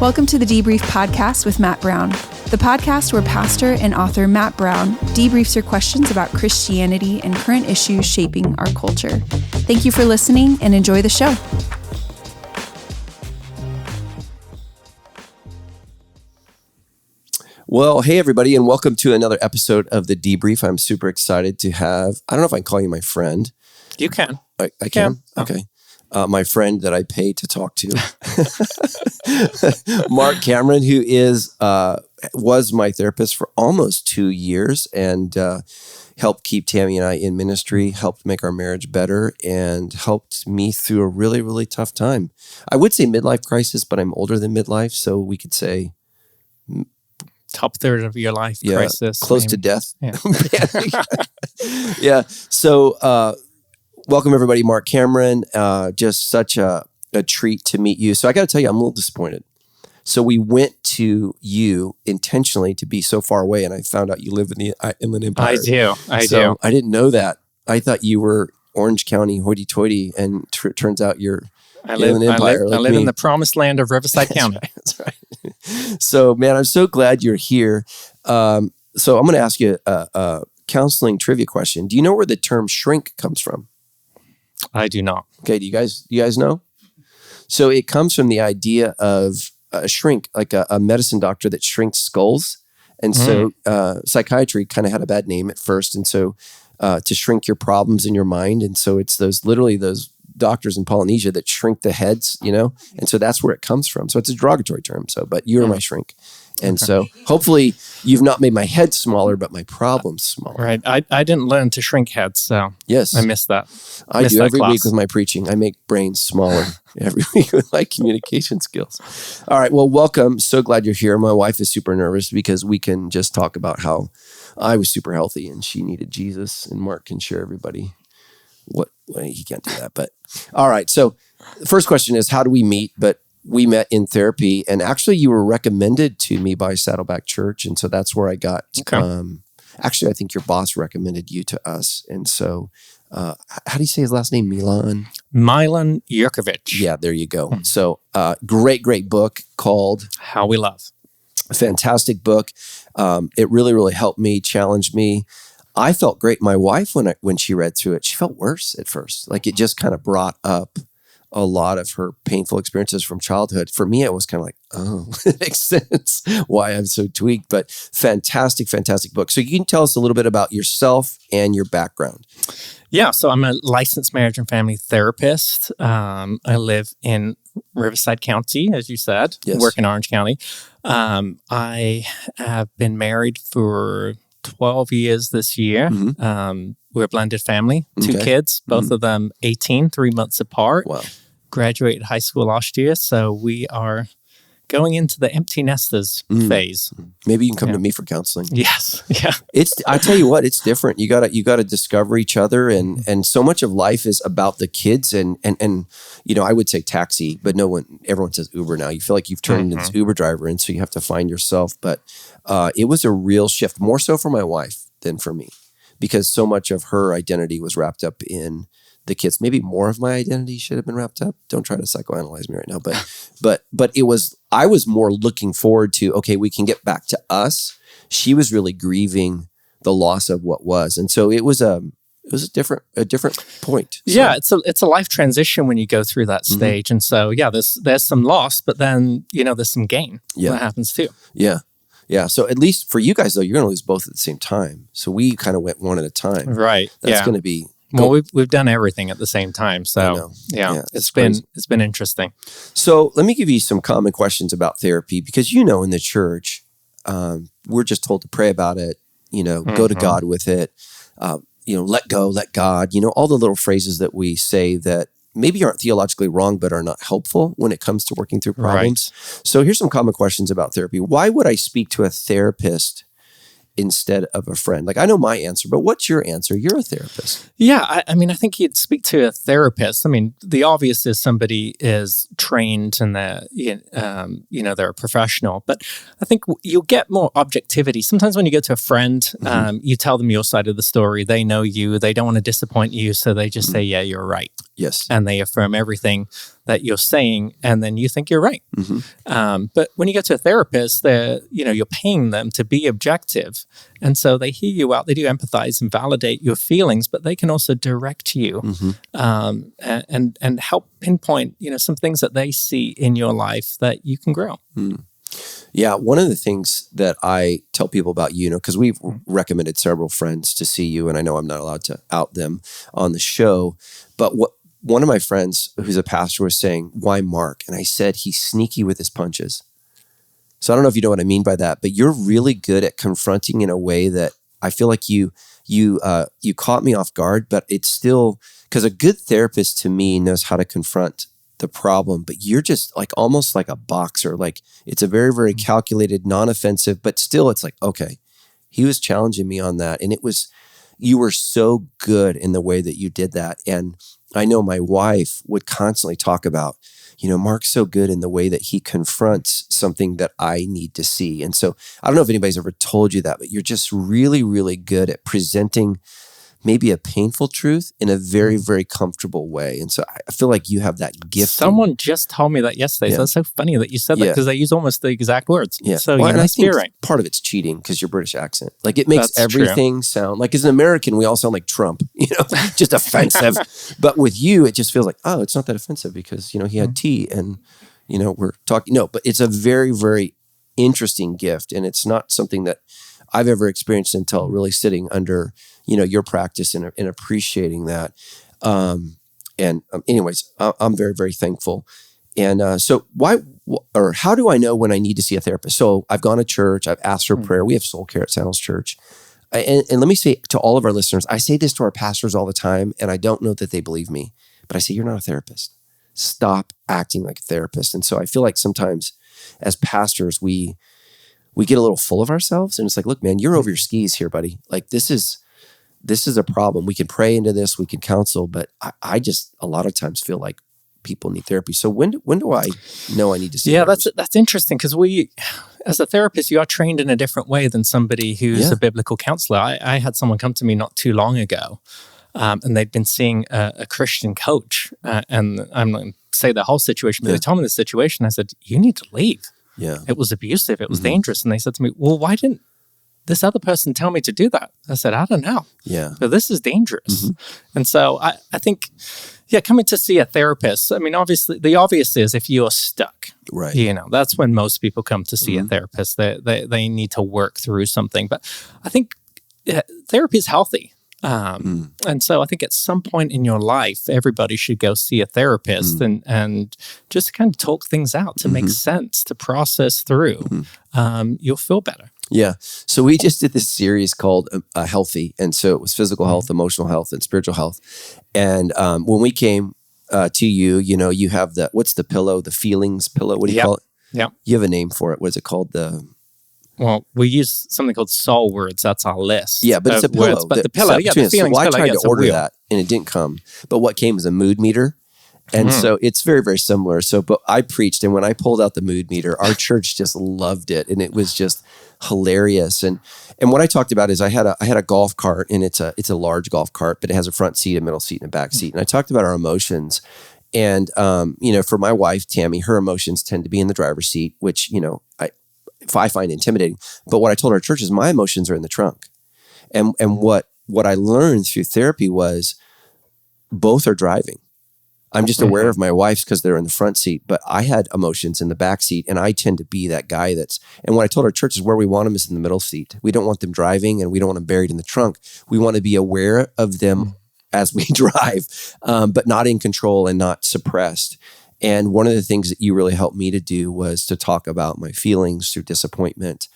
Welcome to the Debrief podcast with Matt Brown, the podcast where pastor and author Matt Brown debriefs your questions about Christianity and current issues shaping our culture. Thank you for listening and enjoy the show. Well, hey everybody, and welcome to another episode of the Debrief. I'm super excited to have, I don't know if I can call you my friend. You can. I can? Okay. My friend that I pay to talk to, Marc Cameron, who was my therapist for almost 2 years and helped keep Tammy and I in ministry, helped make our marriage better, and helped me through a really, really tough time. I would say midlife crisis, but I'm older than midlife, so we could say top third of your life crisis. Close to death. Yeah. Yeah. So, welcome everybody, Marc Cameron. Just such a treat to meet you. So I got to tell you, I'm a little disappointed. So we went to you intentionally to be so far away, and I found out you live in the Inland Empire. I do. I didn't know that. I thought you were Orange County hoity-toity, and turns out you're Inland Empire. I live in the promised land of Riverside County. That's right. So, man, I'm so glad you're here. So I'm going to ask you a counseling trivia question. Do you know where the term shrink comes from? I do not. Okay, do you guys know? So it comes from the idea of a shrink, like a medicine doctor that shrinks skulls. And so psychiatry kind of had a bad name at first. And so to shrink your problems in your mind. And so it's those doctors in Polynesia that shrink the heads, and so that's where it comes from. So it's a derogatory term. So, but you're my shrink. And so hopefully you've not made my head smaller, but my problems smaller. Right. I didn't learn to shrink heads, so yes, I missed that. I do every week with my preaching. I make brains smaller every week with my communication skills. All right. Well, welcome. So glad you're here. My wife is super nervous because we can just talk about how I was super healthy and she needed Jesus, and Marc can share everybody he can't do that. But all right. So the first question is, how do we meet? But we met in therapy, and actually you were recommended to me by Saddleback Church. And so that's where I got, actually, I think your boss recommended you to us. And so, how do you say his last name? Milan Jurkovic. Yeah, there you go. So, great book called How We Love. Fantastic book. It really, really helped me, challenged me. I felt great. My wife, when she read through it, she felt worse at first. Like it just kind of brought up a lot of her painful experiences from childhood. For me, it was kind of like, oh, it makes sense why I'm so tweaked. But fantastic book. So you can tell us a little bit about yourself and your background. Yeah, so I'm a licensed marriage and family therapist. I live in Riverside County, as you said. Yes. Work in Orange County. I have been married for 12 years this year. Mm-hmm. We're a blended family, 2 kids, both of them 18, 3 months apart. Wow. Graduated high school last year, so we are going into the empty nesters phase. Maybe you can come to me for counseling. Yes. Yeah. I tell you what, it's different. You gotta discover each other, and so much of life is about the kids and I would say taxi, but everyone says Uber now. You feel like you've turned into this Uber driver, and so you have to find yourself. But it was a real shift, more so for my wife than for me, because so much of her identity was wrapped up in the kids. Maybe more of my identity should have been wrapped up. Don't try to psychoanalyze me right now, but I was more looking forward to, okay, we can get back to us. She was really grieving the loss of what was. And so it was a different point. So. Yeah, it's a life transition when you go through that stage. And so there's some loss, but then there's some gain that happens too. Yeah. Yeah. So at least for you guys though, you're gonna lose both at the same time. So we kind of went one at a time. Right. That's gonna be well, we've done everything at the same time, so it's been interesting. So let me give you some common questions about therapy, because in the church, we're just told to pray about it. Go to God with it. Let go, let God. All the little phrases that we say that maybe aren't theologically wrong, but are not helpful when it comes to working through problems. Right. So here's some common questions about therapy. Why would I speak to a therapist instead of a friend? Like, I know my answer, but what's your answer? You're a therapist. Yeah, I mean, I think you'd speak to a therapist. I mean, the obvious is somebody is trained and they're a professional. But I think you'll get more objectivity. Sometimes when you go to a friend, you tell them your side of the story. They know you. They don't want to disappoint you, so they just say, "Yeah, you're right." Yes. And they affirm everything that you're saying, and then you think you're right. But when you go to a therapist, you're paying them to be objective. And so they hear you out, they do empathize and validate your feelings, but they can also direct you and help pinpoint, some things that they see in your life that you can grow. Yeah, one of the things that I tell people about you, because we've recommended several friends to see you, and I know I'm not allowed to out them on the show, but one of my friends who's a pastor was saying, why Marc? And I said, he's sneaky with his punches. So I don't know if you know what I mean by that, but you're really good at confronting in a way that I feel like you caught me off guard, but it's still, because a good therapist to me knows how to confront the problem, but you're just like almost like a boxer. Like it's a very, very calculated, non-offensive, but still it's like, okay, he was challenging me on that. And you were so good in the way that you did that. And I know my wife would constantly talk about, Marc's so good in the way that he confronts something that I need to see. And so I don't know if anybody's ever told you that, but you're just really, really good at presenting maybe a painful truth in a very, very comfortable way. And so I feel like you have that gift. Someone just told me that yesterday. So that's so funny that you said that, because they use almost the exact words. Yeah. So well, you must be right. Part of it's cheating because your British accent. Like it makes everything sound like, as an American, we all sound like Trump, just offensive. But with you, it just feels like, oh, it's not that offensive because, he had tea and, we're talking. No, but it's a very, very interesting gift. And it's not something that I've ever experienced until really sitting under, your practice and appreciating that. Anyways, I'm very, very thankful. And so how do I know when I need to see a therapist? So I've gone to church, I've asked for prayer. We have soul care at Sandals Church. And let me say to all of our listeners, I say this to our pastors all the time, and I don't know that they believe me, but I say, you're not a therapist. Stop acting like a therapist. And so I feel like sometimes as pastors, we get a little full of ourselves, and it's like, look, man, you're over your skis here, buddy. Like this is a problem. We can pray into this, we can counsel, but I just a lot of times feel like people need therapy. So when do I know I need to see? Yeah, that's interesting, because we, as a therapist, you are trained in a different way than somebody who's a biblical counselor. I had someone come to me not too long ago, and they'd been seeing a Christian coach, and I'm not going to say the whole situation, but they told me the situation. I said, you need to leave. Yeah, it was abusive. It was dangerous. And they said to me, well, why didn't this other person tell me to do that? I said, I don't know. Yeah. But this is dangerous. And so I think, coming to see a therapist, I mean, obviously, the obvious is if you're stuck, right? That's when most people come to see a therapist. They need to work through something. But I think therapy is healthy. And so I think at some point in your life, everybody should go see a therapist and just kind of talk things out to make sense, to process through. You'll feel better. Yeah. So we just did this series called Healthy. And so it was physical health, emotional health, and spiritual health. And when we came to you, you have what's the pillow, the feelings pillow? What do you call it? Yeah. You have a name for it. What is it called? Well, we use something called soul words. That's our list. Yeah, but it's a pillow. Words. But the pillow, the feelings pillow. I tried to order that, and it didn't come. But what came was a mood meter. And so it's very, very similar. So, but I preached, and when I pulled out the mood meter, our church just loved it, and it was just hilarious. And what I talked about is I had a golf cart, and it's a large golf cart, but it has a front seat, a middle seat, and a back seat. And I talked about our emotions. And for my wife Tammy, her emotions tend to be in the driver's seat, which I find intimidating. But what I told our church is my emotions are in the trunk. And what I learned through therapy was both are driving. I'm just aware of my wife's because they're in the front seat, but I had emotions in the back seat, and I tend to be that guy and what I told our church is where we want them is in the middle seat. We don't want them driving, and we don't want them buried in the trunk. We want to be aware of them as we drive, but not in control and not suppressed. And one of the things that you really helped me to do was to talk about my feelings through disappointment,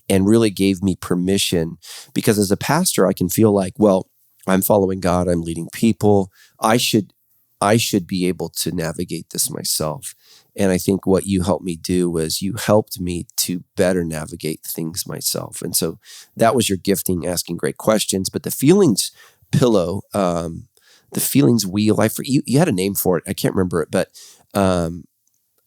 and really gave me permission, because as a pastor, I can feel like, well, I'm following God, I'm leading people. I should be able to navigate this myself. And I think what you helped me do was you helped me to better navigate things myself. And so that was your gifting, asking great questions. But the feelings pillow, the feelings wheel, you had a name for it. I can't remember it, but I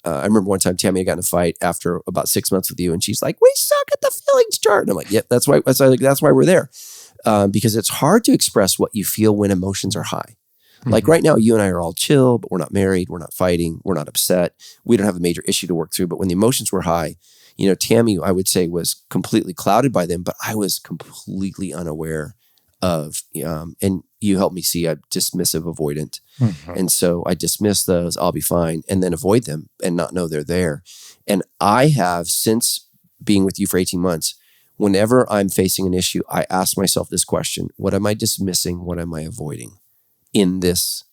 remember one time Tammy got in a fight after about 6 months with you, and she's like, "We suck at the feelings chart." And I'm like, "Yep, that's why we're there." Because it's hard to express what you feel when emotions are high. Like right now, you and I are all chill, but we're not married. We're not fighting. We're not upset. We don't have a major issue to work through. But when the emotions were high, Tammy, I would say, was completely clouded by them, but I was completely unaware of, and you helped me see I'm dismissive avoidant. And so I dismiss those, I'll be fine, and then avoid them and not know they're there. And I have, since being with you for 18 months, whenever I'm facing an issue, I ask myself this question: what am I dismissing? What am I avoiding in this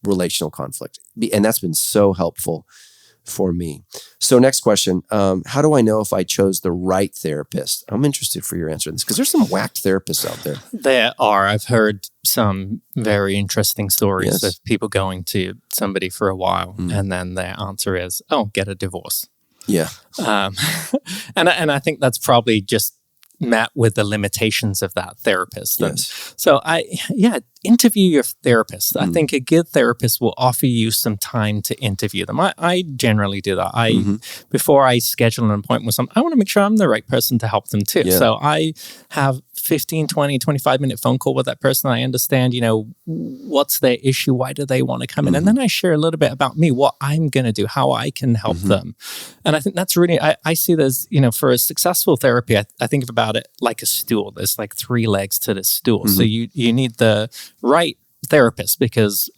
relational conflict? And that's been so helpful for me. So next question, how do I know if I chose the right therapist? I'm interested for your answer to this, because there's some whacked therapists out there. There are. I've heard some very interesting stories of people going to somebody for a while and then their answer is, oh, get a divorce. Yeah. And I think that's probably just met with the limitations of that therapist. Yes. So interview your therapist. I think a good therapist will offer you some time to interview them. I generally do that. Before I schedule an appointment with someone, I want to make sure I'm the right person to help them too. Yeah. So I have 15, 20, 25-minute phone call with that person. I understand, what's their issue? Why do they want to come in? And then I share a little bit about me, what I'm going to do, how I can help them. And I think that's really, I see there's, for a successful therapy, I think about it like a stool. There's like 3 legs to the stool. So you need the right therapist, because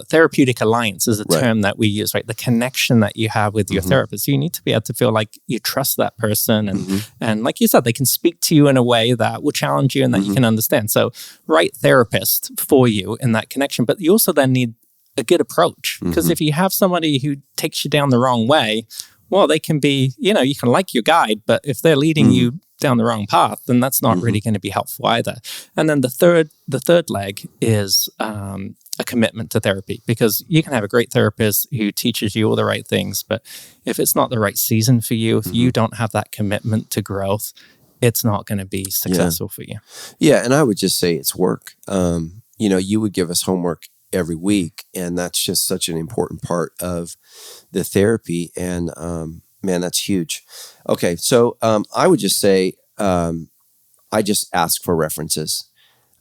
therapeutic alliance is a term that we use, right? The connection that you have with your therapist. You need to be able to feel like you trust that person. And like you said, they can speak to you in a way that will challenge you and that you can understand. So right therapist for you in that connection. But you also then need a good approach, because if you have somebody who takes you down the wrong way, well, they can be, you can like your guide, but if they're leading you down the wrong path, then that's not really going to be helpful either. And then the third leg is a commitment to therapy, because you can have a great therapist who teaches you all the right things, but if it's not the right season for you, if you don't have that commitment to growth, it's not going to be successful for you. Yeah, and I would just say it's work. You would give us homework every week, and that's just such an important part of the therapy. And man, that's huge. Okay, so I would just say I just ask for references.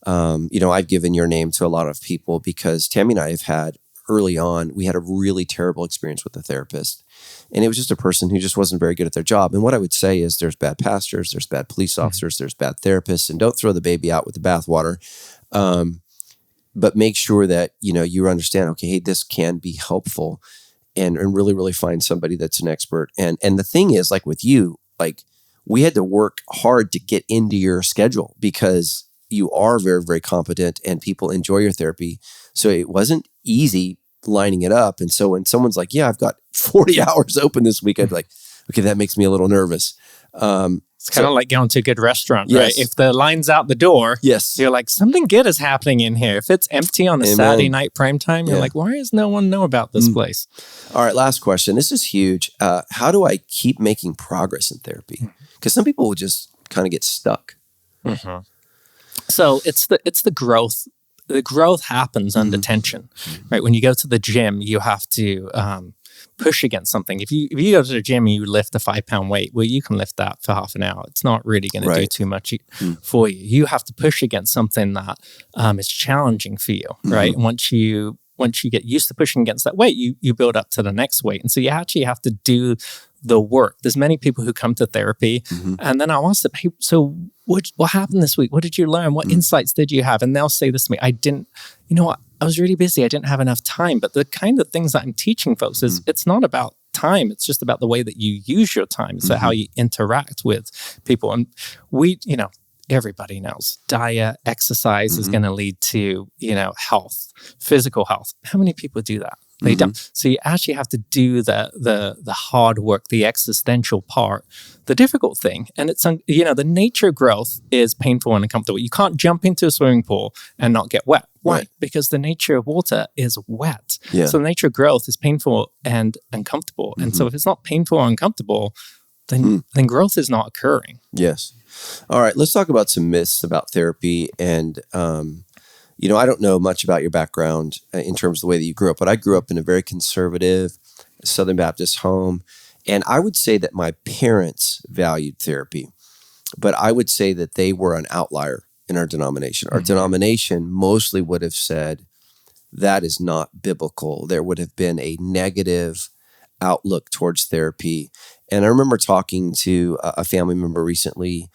I've given your name to a lot of people because Tammy and I have had, early on, we had a really terrible experience with a therapist. And it was just a person who just wasn't very good at their job. And what I would say is there's bad pastors, there's bad police officers, there's bad therapists, and don't throw the baby out with the bathwater. But make sure that, you understand, okay, hey, this can be helpful, and really, really find somebody that's an expert. And the thing is, like with you, like we had to work hard to get into your schedule because you are very, very competent and people enjoy your therapy. So it wasn't easy lining it up. And so when someone's like, yeah, I've got 40 hours open this week, I'd be like, okay, that makes me a little nervous. It's kind of like going to a good restaurant, yes. right? If the line's out the door, yes, you're like, something good is happening in here. If it's empty on a Saturday night prime time, you're like, why does no one know about this place? All right, last question. This is huge. How do I keep making progress in therapy? Because some people will just kind of get stuck. So it's the growth. The growth happens under tension, right? When you go to the gym, you have to push against something. If you go to the gym and you lift a 5-pound weight, well, you can lift that for half an hour. It's not really going to do too much for you. You have to push against something that is challenging for you, right? And once you get used to pushing against that weight, you build up to the next weight. And so you actually have to do the work. There's many people who come to therapy and then I'll ask them, hey, so what happened this week? What did you learn? What insights did you have? And they'll say this to me, I was really busy. I didn't have enough time. But the kind of things that I'm teaching folks is it's not about time. It's just about the way that you use your time. It's how you interact with people. And everybody knows diet, exercise is going to lead to, health, physical health. How many people do that? They don't. So you actually have to do the hard work, the existential part, the difficult thing. And it's, the nature growth is painful and uncomfortable. You can't jump into a swimming pool and not get wet. Why? Right. Because the nature of water is wet. Yeah. So the nature of growth is painful and uncomfortable. And so if it's not painful or uncomfortable, then growth is not occurring. Yes. All right. Let's talk about some myths about therapy. And, I don't know much about your background in terms of the way that you grew up, but I grew up in a very conservative Southern Baptist home. And I would say that my parents valued therapy, but I would say that they were an outlier in our denomination. Our denomination mostly would have said that is not biblical. There would have been a negative outlook towards therapy. And I remember talking to a family member recently,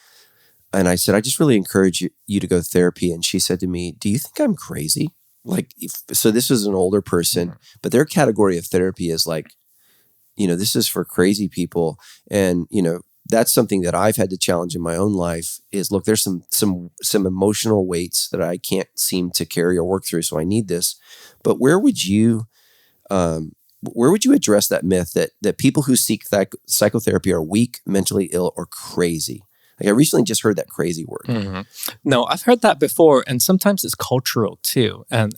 and I said, I just really encourage you to go to therapy. And she said to me, do you think I'm crazy? So this is an older person, but their category of therapy is like, this is for crazy people. And, that's something that I've had to challenge in my own life is, look, there's some emotional weights that I can't seem to carry or work through. So I need this. But where would you address that myth that people who seek psychotherapy are weak, mentally ill, or crazy? Like I recently just heard that crazy word. No, I've heard that before, and sometimes it's cultural too, and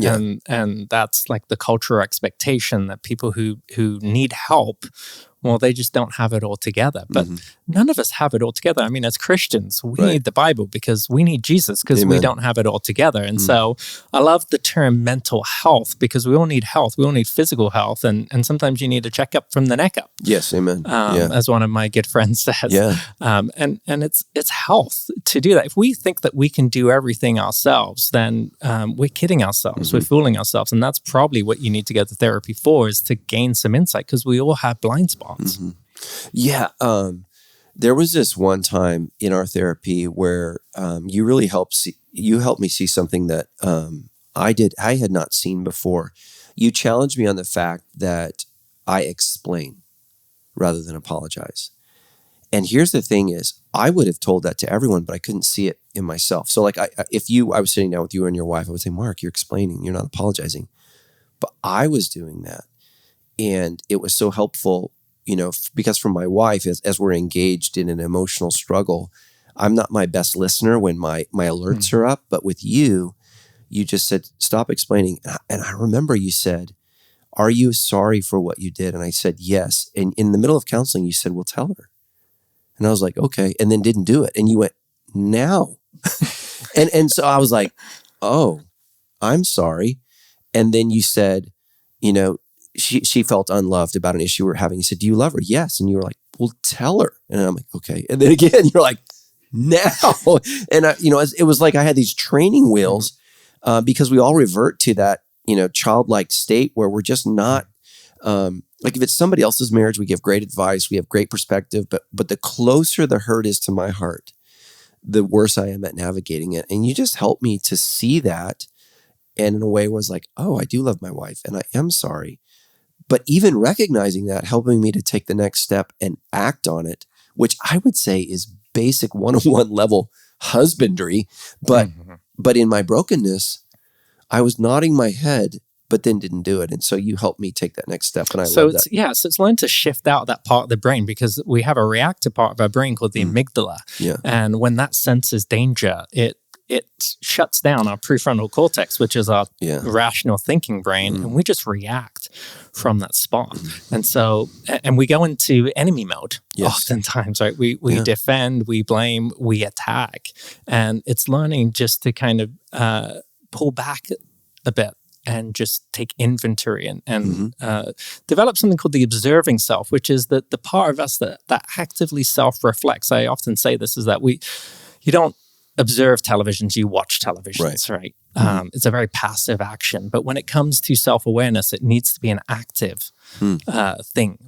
that's like the cultural expectation that people who need help, well, they just don't have it all together. But none of us have it all together. I mean, as Christians, we need the Bible because we need Jesus because we don't have it all together. And so I love the term mental health because we all need health. We all need physical health. And sometimes you need a checkup from the neck up. Yes, amen. As one of my good friends says. Yeah. And it's health to do that. If we think that we can do everything ourselves, then we're kidding ourselves. We're fooling ourselves. And that's probably what you need to go to therapy for, is to gain some insight, because we all have blind spots. Yeah. There was this one time in our therapy where you really helped me see something that I had not seen before. You challenged me on the fact that I explain rather than apologize. And here's the thing is, I would have told that to everyone, but I couldn't see it in myself. So like I was sitting down with you and your wife, I would say, Mark, you're explaining, you're not apologizing. But I was doing that. And it was so helpful, because for my wife, as we're engaged in an emotional struggle, I'm not my best listener when my alerts are up. But with you just said, stop explaining. And I remember you said, are you sorry for what you did? And I said, yes. And in the middle of counseling, you said, well, tell her. And I was like, okay. And then didn't do it. And you went, now. and so I was like, oh, I'm sorry. And then you said, she felt unloved about an issue we were having. You said, do you love her? Yes. And you were like, well, tell her. And I'm like, okay. And then again, you're like, now. And it was like I had these training wheels because we all revert to that, childlike state where we're just not, like if it's somebody else's marriage, we give great advice, we have great perspective, but the closer the hurt is to my heart, the worse I am at navigating it. And you just helped me to see that. And in a way was like, oh, I do love my wife and I am sorry. But even recognizing that, helping me to take the next step and act on it, which I would say is basic 101 level husbandry. But in my brokenness, I was nodding my head, but then didn't do it. And so you helped me take that next step. And I love that. Yeah, so it's learned to shift out that part of the brain, because we have a reactive part of our brain called the amygdala. Yeah. And when that senses danger, it shuts down our prefrontal cortex, which is our rational thinking brain, and we just react from that spot. And so, and we go into enemy mode oftentimes, right? We defend, we blame, we attack. And it's learning just to kind of pull back a bit and just take inventory and develop something called the observing self, which is the part of us that actively self-reflects. I often say this, is that you don't observe televisions, you watch televisions, right? It's a very passive action. But when it comes to self-awareness, it needs to be an active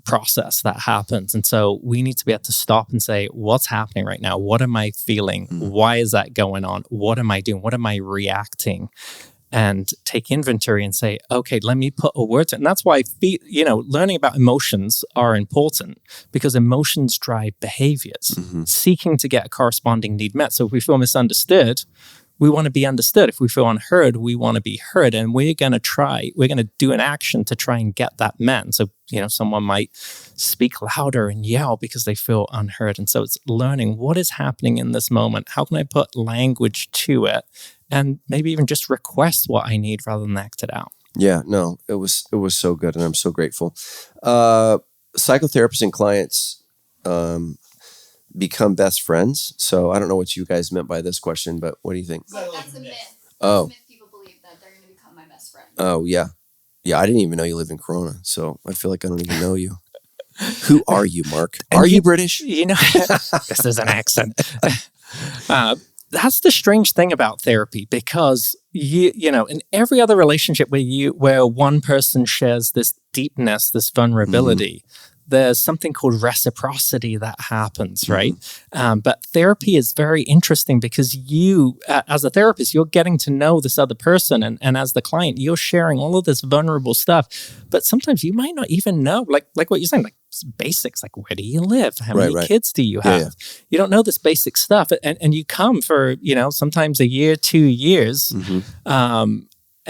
process that happens. And so we need to be able to stop and say, what's happening right now? What am I feeling? Why is that going on? What am I doing? What am I reacting? And take inventory and say, okay, let me put a word to it. And that's why, learning about emotions are important, because emotions drive behaviors, seeking to get a corresponding need met. So if we feel misunderstood, we want to be understood. If we feel unheard, we want to be heard. And we're going to do an action to try and get that met. So, someone might speak louder and yell because they feel unheard. And so it's learning what is happening in this moment. How can I put language to it? And maybe even just request what I need rather than act it out. Yeah, no, it was so good, and I'm so grateful. Psychotherapists and clients become best friends. So I don't know what you guys meant by this question, but what do you think? That's a myth. Oh. That's a myth. People believe that they're going to become my best friend. Oh, yeah. Yeah, I didn't even know you live in Corona, so I feel like I don't even know you. Who are you, Mark? Are you British? This is an accent. that's the strange thing about therapy, because you know, in every other relationship where one person shares this deepness, this vulnerability, there's something called reciprocity that happens, right? But therapy is very interesting because you, as a therapist, you're getting to know this other person, and as the client, you're sharing all of this vulnerable stuff. But sometimes you might not even know, like what you're saying, like basics, like where do you live? How many kids do you have? You don't know this basic stuff, and you come for, you know, sometimes a year, 2 years,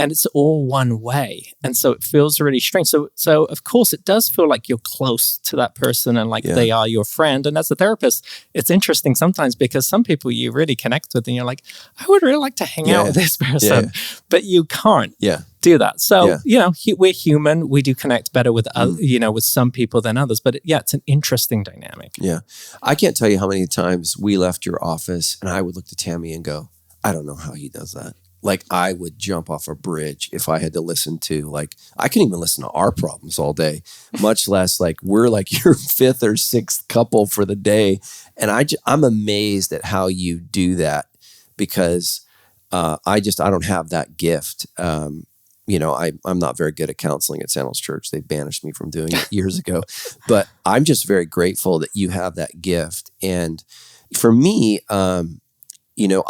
and it's all one way. And so it feels really strange. So of course it does feel like you're close to that person and like they are your friend. And as a therapist, it's interesting sometimes because some people you really connect with and you're like, I would really like to hang out with this person, but you can't do that. So, you know, we're human. We do connect better with, you know, with some people than others, but it's an interesting dynamic. Yeah. I can't tell you how many times we left your office and I would look to Tammy and go, I don't know how he does that. Like I would jump off a bridge if I had to listen to, like, I couldn't even listen to our problems all day, much less like we're like your fifth or sixth couple for the day. And I'm amazed at how you do that because I don't have that gift. You know, I'm not very good at counseling at Sandals Church. They banished me from doing it years ago, but I'm just very grateful that you have that gift. And for me, you know,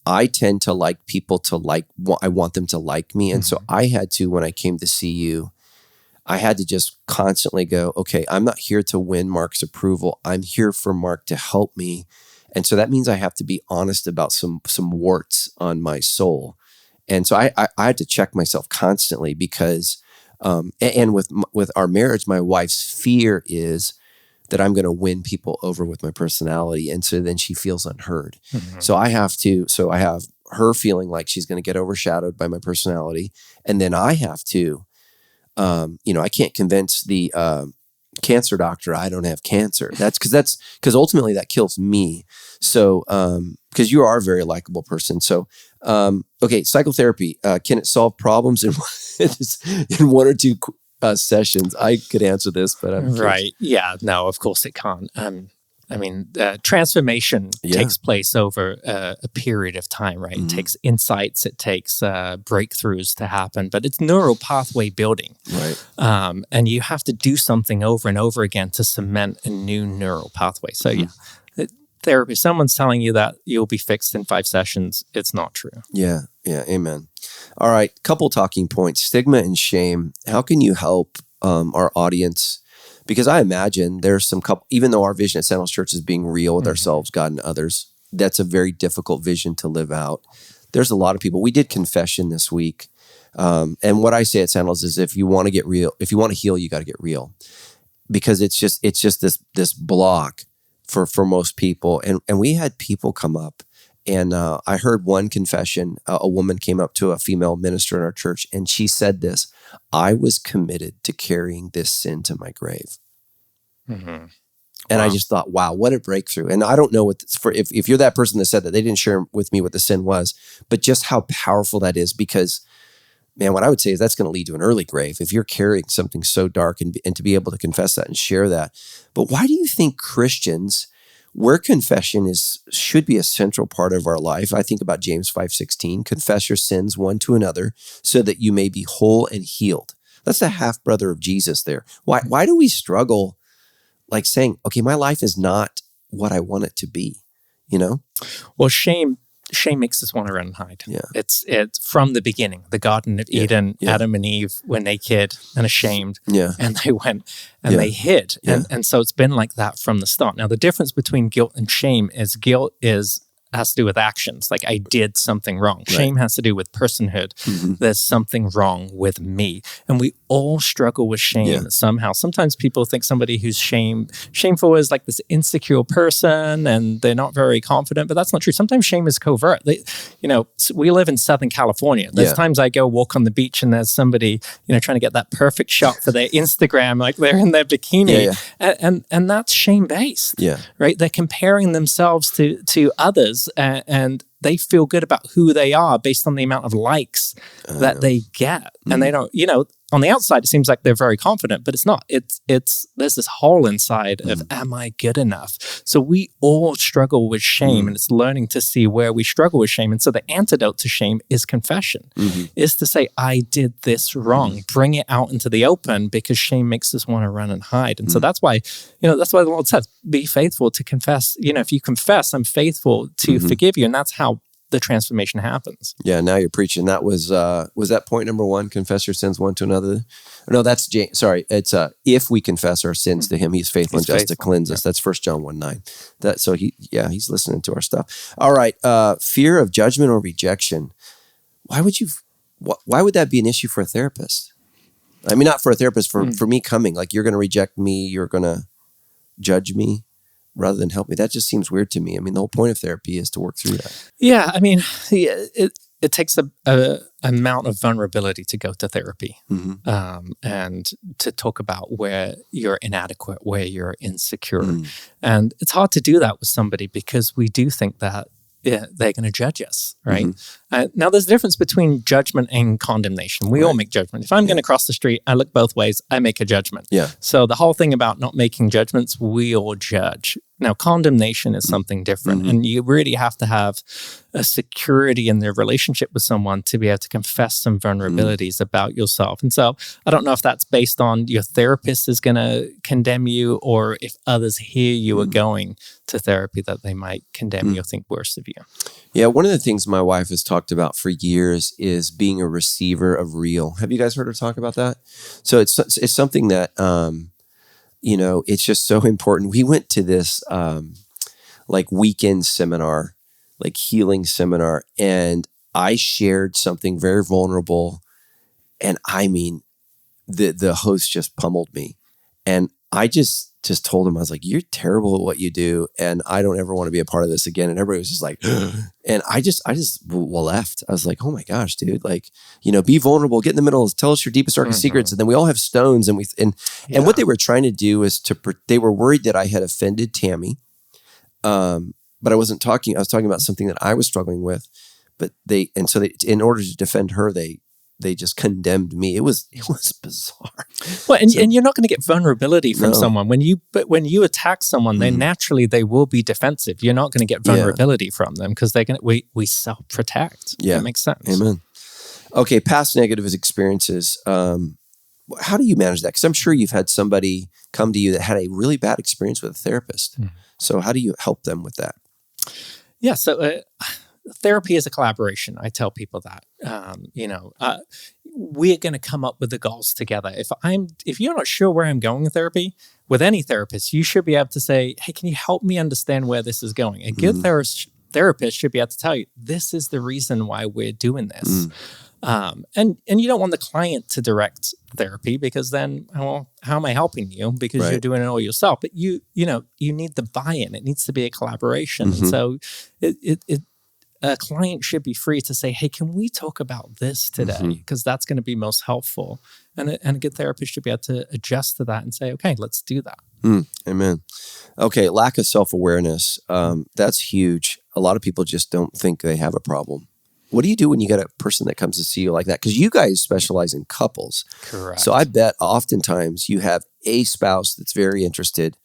I tend to like people to like, I want them to like me. And so I had to, when I came to see you, I had to just constantly go, okay, I'm not here to win Marc's approval. I'm here for Marc to help me. And so that means I have to be honest about some warts on my soul. And so I had to check myself constantly because, and with our marriage, my wife's fear is that I'm going to win people over with my personality. And so then she feels unheard. So I have her feeling like she's going to get overshadowed by my personality. And then I have to, you know, I can't convince the cancer doctor I don't have cancer. That's because ultimately that kills me. So, because you are a very likable person. So, okay, psychotherapy, can it solve problems in one or two sessions? I could answer this, but I'm curious. Right. Yeah. No, of course it can't. I mean, transformation takes place over a period of time, right? It takes insights, it takes breakthroughs to happen, but it's neural pathway building. Right. And you have to do something over and over again to cement a new neural pathway. So therapy, someone's telling you that you'll be fixed in 5 sessions, it's not true. Yeah. Yeah. Amen. All right. Couple talking points, stigma and shame. How can you help our audience? Because I imagine there's some even though our vision at Sandals Church is being real with ourselves, God, and others, that's a very difficult vision to live out. There's a lot of people. We did confession this week. And what I say at Sandals is if you want to get real, if you want to heal, you got to get real. Because it's just this block for most people. And we had people come up. And I heard one confession. A woman came up to a female minister in our church, and she said this: I was committed to carrying this sin to my grave. And I just thought, wow, what a breakthrough. And I don't know if you're that person that said that, they didn't share with me what the sin was, but just how powerful that is. Because, man, what I would say is that's going to lead to an early grave if you're carrying something so dark and to be able to confess that and share that. But why do you think Christians, where confession should be a central part of our life? I think about James 5:16, confess your sins one to another so that you may be whole and healed. That's the half-brother of Jesus there. Why do we struggle like saying, okay, my life is not what I want it to be, you know? Well, shame makes us want to run and hide. Yeah. It's from the beginning, the Garden of Eden, Adam and Eve were naked and ashamed, and they went and they hid. And so it's been like that from the start. Now, the difference between guilt and shame is guilt has to do with actions, like I did something wrong. Right. Shame has to do with personhood. There's something wrong with me. And we all struggle with shame somehow. Sometimes people think somebody who's shameful is like this insecure person and they're not very confident, but that's not true. Sometimes shame is covert. We live in Southern California. There's times I go walk on the beach and there's somebody, trying to get that perfect shot for their Instagram, like they're in their bikini. And that's shame-based, right? They're comparing themselves to others. And they feel good about who they are based on the amount of likes that they get. And they don't, on the outside, it seems like they're very confident, but it's not. There's this hole inside of, am I good enough? So we all struggle with shame, and it's learning to see where we struggle with shame. And so the antidote to shame is confession, is to say, I did this wrong. Bring it out into the open, because shame makes us want to run and hide. And so that's why the Lord says, be faithful to confess. If you confess, I'm faithful to forgive you. And that's how the transformation happens. Yeah, now you're preaching. That was that point number 1, confess your sins one to another? No, that's James. Sorry, it's if we confess our sins to him, he's faithful and just to cleanse us. That's 1 John 1:9. So he's listening to our stuff. All right, fear of judgment or rejection. Why would that be an issue for a therapist? I mean, not for a therapist, for me coming, like, you're going to reject me, you're going to judge me rather than help me. That just seems weird to me. I mean, the whole point of therapy is to work through that. Yeah, I mean, it takes a amount of vulnerability to go to therapy, and to talk about where you're inadequate, where you're insecure. And it's hard to do that with somebody, because we do think that they're going to judge us, right? Now, there's a difference between judgment and condemnation. We all make judgment. If I'm going to cross the street, I look both ways, I make a judgment. Yeah. So the whole thing about not making judgments, we all judge. Now, condemnation is something different, and you really have to have a security in their relationship with someone to be able to confess some vulnerabilities about yourself. And so I don't know if that's based on your therapist is going to condemn you, or if others hear you are going to therapy, that they might condemn you or think worse of you. Yeah, one of the things my wife has talked about for years is being a receiver of real. Have you guys heard her talk about that? So it's something that it's just so important. We went to this weekend seminar, healing seminar, and I shared something very vulnerable, and I mean, the host just pummeled me, and I just told him, I was like, you're terrible at what you do, and I don't ever want to be a part of this again. And everybody was just like, and I just left. I was like, oh my gosh, dude, be vulnerable, get in the middle, tell us your deepest, darkest secrets. And then we all have stones, and what they were trying to do is they were worried that I had offended Tammy. But I was talking about something that I was struggling with, but in order to defend her, they just condemned me. It was bizarre. Well, and you're not going to get vulnerability from someone when you attack someone. Then naturally they will be defensive. You're not going to get vulnerability from them, because we self-protect. Yeah, that makes sense. Amen. Okay, past negative experiences. How do you manage that? Because I'm sure you've had somebody come to you that had a really bad experience with a therapist. So how do you help them with that? Yeah. So. Therapy is a collaboration. I tell people that, we're going to come up with the goals together. If you're not sure where I'm going in therapy, with any therapist, you should be able to say, hey, can you help me understand where this is going? A good therapist should be able to tell you, this is the reason why we're doing this. And you don't want the client to direct therapy, because then, well, how am I helping you? Because you're doing it all yourself. But you need the buy-in. It needs to be a collaboration. And so a client should be free to say, hey, can we talk about this today? Because that's going to be most helpful. And a good therapist should be able to adjust to that and say, okay, let's do that. Amen. Okay, lack of self-awareness. That's huge. A lot of people just don't think they have a problem. What do you do when you get a person that comes to see you like that? Because you guys specialize in couples. Correct. So I bet oftentimes you have a spouse that's very interested,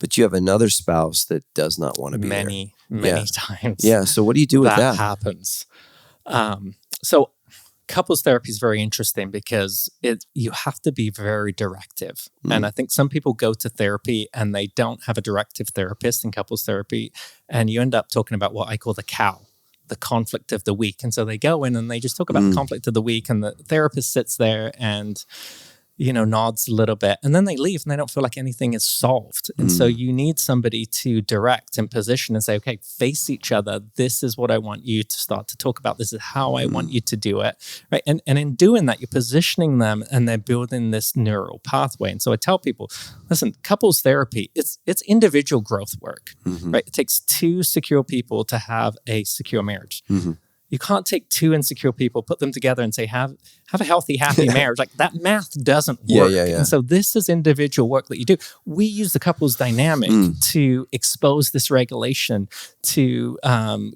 but you have another spouse that does not want to be there. Many times. Yeah. So what do you do with that? That happens. So couples therapy is very interesting, because you have to be very directive. And I think some people go to therapy and they don't have a directive therapist in couples therapy. And you end up talking about what I call the cow, the conflict of the week. And so they go in and they just talk about the conflict of the week, and the therapist sits there and nods a little bit, and then they leave and they don't feel like anything is solved. And so you need somebody to direct and position and say, okay, face each other. This is what I want you to start to talk about. This is how I want you to do it. Right. And in doing that, you're positioning them and they're building this neural pathway. And so I tell people, listen, couples therapy, it's individual growth work, right? It takes two secure people to have a secure marriage. You can't take two insecure people, put them together and say, have a healthy, happy marriage. Like that math doesn't work. Yeah. And so this is individual work that you do. We use the couples dynamic to expose this regulation, to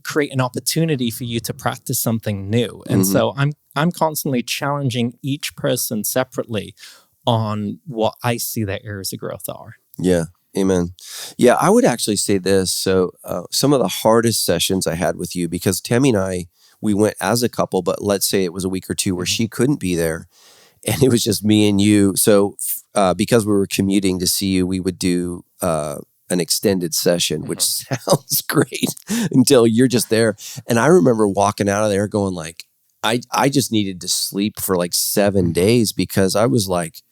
create an opportunity for you to practice something new. And so I'm constantly challenging each person separately on what I see their areas of growth are. Yeah. Amen. Yeah, I would actually say this. So some of the hardest sessions I had with you, because Tammy and I, we went as a couple, but let's say it was a week or two where she couldn't be there and it was just me and you. So because we were commuting to see you, we would do an extended session, which sounds great until you're just there. And I remember walking out of there going like, I just needed to sleep for like 7 days because I was like,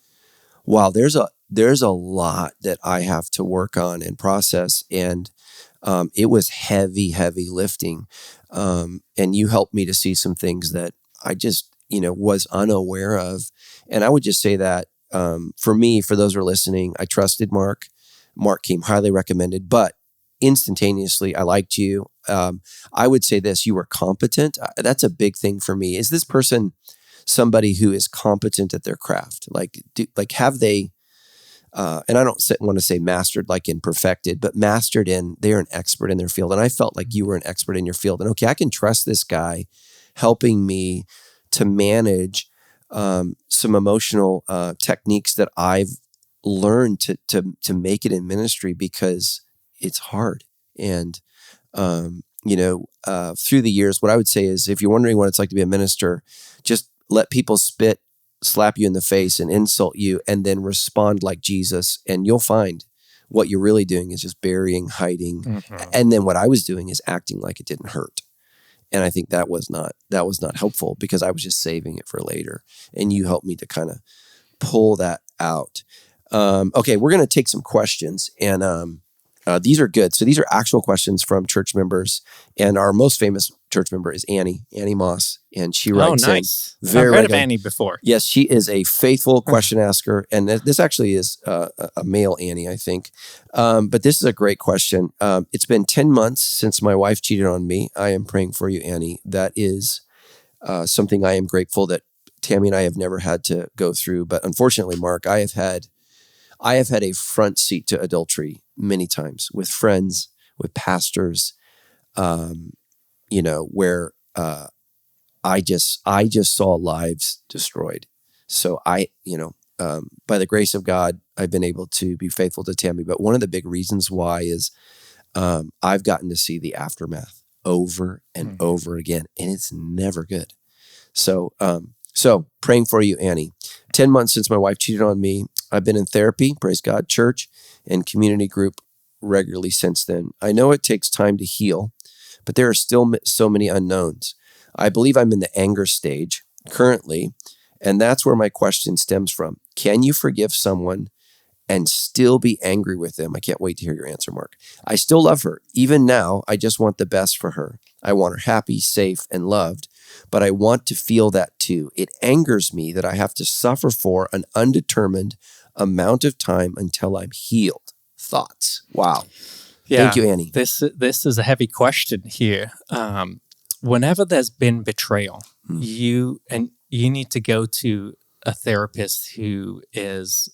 wow, there's a lot that I have to work on and process. And it was heavy lifting. And you helped me to see some things that I just, was unaware of. And I would just say that for me, for those who are listening, I trusted Marc. Marc came highly recommended, but instantaneously, I liked you. I would say this, you were competent. That's a big thing for me. Is this person somebody who is competent at their craft? Have they, and I don't want to say mastered like in perfected, but mastered in, they're an expert in their field. And I felt like you were an expert in your field. And okay, I can trust this guy helping me to manage some emotional techniques that I've learned to make it in ministry because it's hard. And, through the years, what I would say is if you're wondering what it's like to be a minister, just let people spit, slap you in the face and insult you and then respond like Jesus. And you'll find what you're really doing is just burying, hiding. And then what I was doing is acting like it didn't hurt. And I think that was not helpful because I was just saving it for later. And you helped me to kind of pull that out. Okay, we're going to take some questions and these are good. So these are actual questions from church members. And our most famous church member is Annie Moss. And she writes Oh, nice. in very I've heard of regular. Annie before. Yes, she is a faithful question asker. And this actually is a male Annie, I think. But this is a great question. It's been 10 months since my wife cheated on me. I am praying for you, Annie. That is something I am grateful that Tammy and I have never had to go through. But unfortunately, Marc, I have had a front seat to adultery many times with friends, with pastors, where I just saw lives destroyed. So by the grace of God, I've been able to be faithful to Tammy. But one of the big reasons why is I've gotten to see the aftermath over and over again, and it's never good. So praying for you, Annie. 10 months since my wife cheated on me. I've been in therapy, praise God, church, and community group regularly since then. I know it takes time to heal, but there are still so many unknowns. I believe I'm in the anger stage currently, and that's where my question stems from. Can you forgive someone and still be angry with them? I can't wait to hear your answer, Marc. I still love her. Even now, I just want the best for her. I want her happy, safe, and loved, but I want to feel that too. It angers me that I have to suffer for an undetermined amount of time until I'm healed. Thoughts? Wow. Yeah, thank you, Annie. This is a heavy question here. Whenever there's been betrayal, you need to go to a therapist who is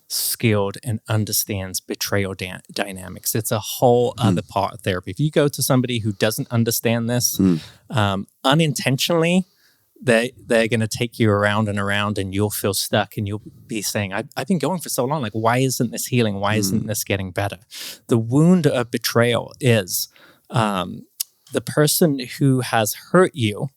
skilled and understands betrayal dynamics. It's a whole other part of therapy. If you go to somebody who doesn't understand this, unintentionally, they're going to take you around and around and you'll feel stuck and you'll be saying, I've been going for so long. Like, why isn't this healing? Why isn't this getting better? The wound of betrayal is the person who has hurt you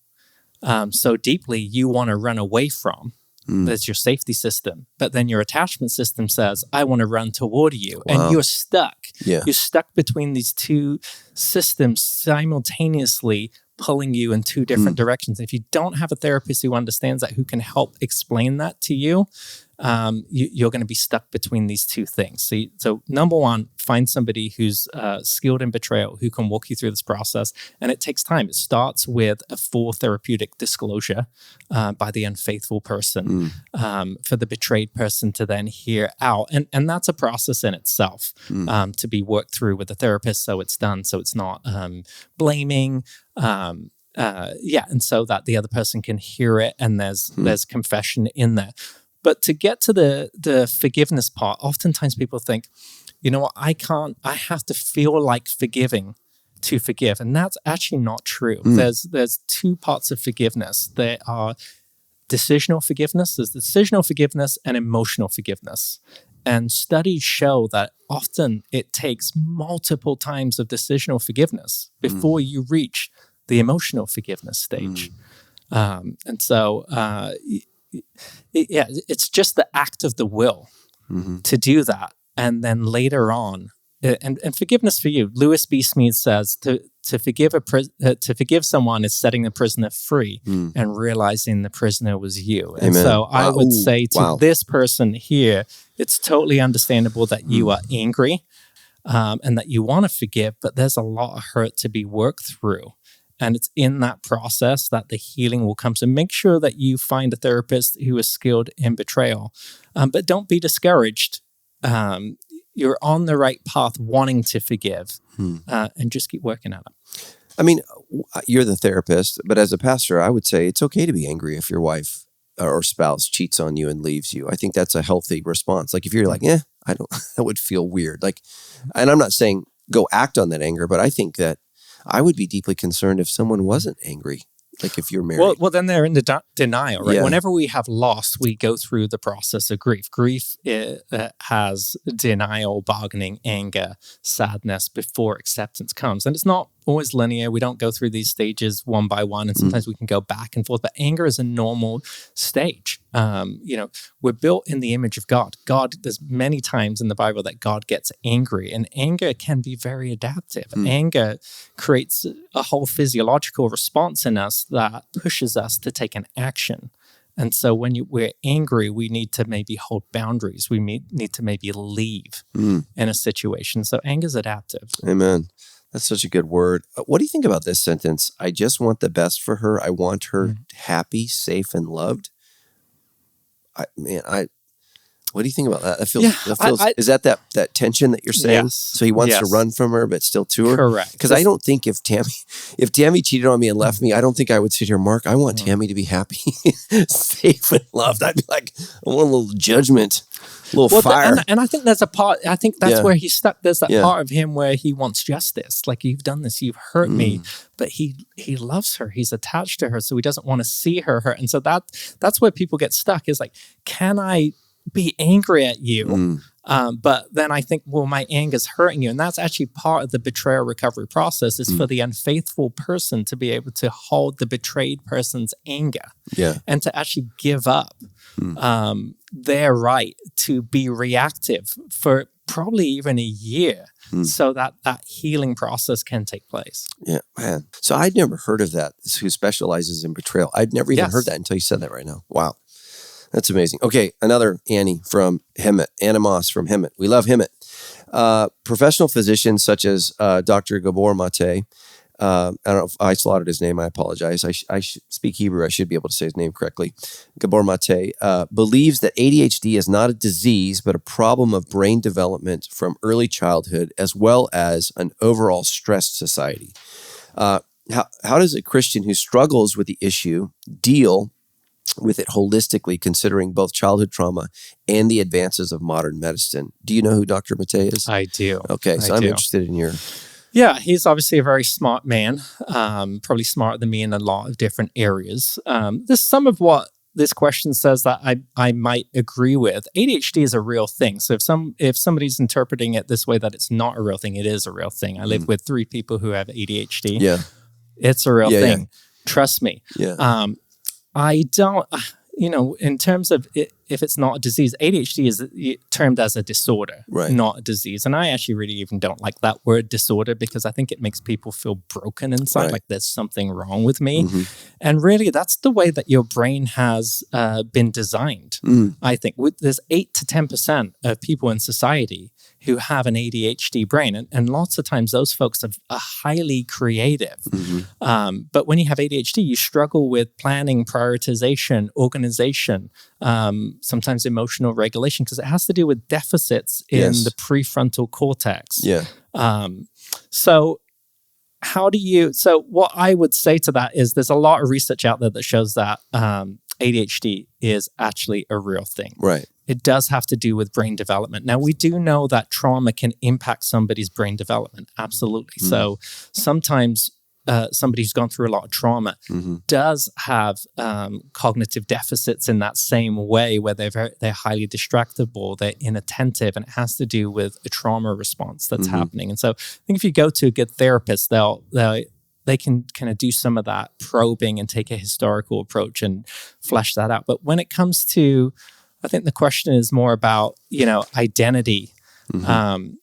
so deeply you want to run away from. That's your safety system. But then your attachment system says, I want to run toward you. Wow. And you're stuck. Yeah. You're stuck between these two systems simultaneously pulling you in two different directions. If you don't have a therapist who understands that, who can help explain that to you, you're going to be stuck between these two things. So number one, find somebody who's skilled in betrayal, who can walk you through this process. And it takes time. It starts with a full therapeutic disclosure by the unfaithful person for the betrayed person to then hear out. And that's a process in itself to be worked through with a therapist. So it's done. So it's not blaming. and so that the other person can hear it, and there's confession in there. But to get to the forgiveness part, oftentimes people think, you know what, I have to feel like forgiving to forgive. And that's actually not true. There's two parts of forgiveness. There are decisional forgiveness. There's decisional forgiveness and emotional forgiveness. And studies show that often it takes multiple times of decisional forgiveness before you reach the emotional forgiveness stage. And so, it's just the act of the will to do that. And then later on, and forgiveness for you, Lewis B. Smedes says to forgive someone is setting the prisoner free and realizing the prisoner was you. And so I would say to this person here, it's totally understandable that you are angry and that you want to forgive, but there's a lot of hurt to be worked through. And it's in that process that the healing will come. So make sure that you find a therapist who is skilled in betrayal. But don't be discouraged. You're on the right path wanting to forgive and just keep working at it. I mean, you're the therapist, but as a pastor, I would say it's okay to be angry if your wife or spouse cheats on you and leaves you. I think that's a healthy response. Like if you're like, that would feel weird. Like, and I'm not saying go act on that anger, but I think that I would be deeply concerned if someone wasn't angry. Like if you're married. Well, then they're in the denial, right? Yeah. Whenever we have loss, we go through the process of grief. Grief has denial, bargaining, anger, sadness before acceptance comes. And it's not always linear. We don't go through these stages one by one, and sometimes we can go back and forth. But anger is a normal stage. We're built in the image of God. There's many times in the Bible that God gets angry, and anger can be very adaptive. Anger creates a whole physiological response in us that pushes us to take an action. And so when we're angry, we need to maybe hold boundaries. We need to maybe leave in a situation. So anger is adaptive. Amen. That's such a good word. What do you think about this sentence? I just want the best for her. I want her happy, safe, and loved. What do you think about that? Is that tension that you're saying? Yes. So he wants to run from her, but still to her? Correct. Because I don't think if Tammy cheated on me and left me, I don't think I would sit here, Mark, I want Tammy to be happy, safe, and loved. I'd be like, I want a little judgment, a little fire. And I think there's a part, I think that's where he's stuck. There's that part of him where he wants justice. Like, you've done this, you've hurt me, but he loves her. He's attached to her, so he doesn't want to see her hurt. And so that's where people get stuck, is like, can I be angry at you? But then I think, well, my anger is hurting you. And that's actually part of the betrayal recovery process, is for the unfaithful person to be able to hold the betrayed person's anger and to actually give up their right to be reactive for probably even a year so that healing process can take place. Yeah, man. So I'd never heard of that, who specializes in betrayal. I'd never even heard that until you said that right now. Wow. That's amazing. Okay, another Annie from Hemet, Anna Moss from Hemet. We love Hemet. Professional physicians such as Dr. Gabor Mate, I don't know if I slaughtered his name, I apologize. I speak Hebrew, I should be able to say his name correctly. Gabor Mate believes that ADHD is not a disease, but a problem of brain development from early childhood, as well as an overall stressed society. How does a Christian who struggles with the issue deal with it holistically, considering both childhood trauma and the advances of modern medicine? Do you know who Dr. Mate is? I do. Okay, so I'm interested in your... Yeah, he's obviously a very smart man, probably smarter than me in a lot of different areas. There's some of what this question says that I might agree with. ADHD is a real thing. So if somebody's interpreting it this way, that it's not a real thing, it is a real thing. I live with 3 people who have ADHD. Yeah. It's a real thing. Yeah. Trust me. Yeah. I don't, in terms of if it's not a disease, ADHD is termed as a disorder, not a disease. And I actually really even don't like that word disorder, because I think it makes people feel broken inside, like there's something wrong with me. And really, that's the way that your brain has been designed. I think there's 8 to 10% of people in society who have an ADHD brain. And lots of times those folks are highly creative. But when you have ADHD, you struggle with planning, prioritization, organization, sometimes emotional regulation, because it has to do with deficits in the prefrontal cortex. So how do you, so what I would say to that is there's a lot of research out there that shows that ADHD is actually a real thing. Right. It does have to do with brain development. Now, we do know that trauma can impact somebody's brain development. Absolutely. So sometimes somebody who's gone through a lot of trauma does have cognitive deficits in that same way, where they're highly distractible, they're inattentive, and it has to do with a trauma response that's happening. And so I think if you go to a good therapist, they can kind of do some of that probing and take a historical approach and flesh that out. But when it comes to, I think the question is more about, identity and,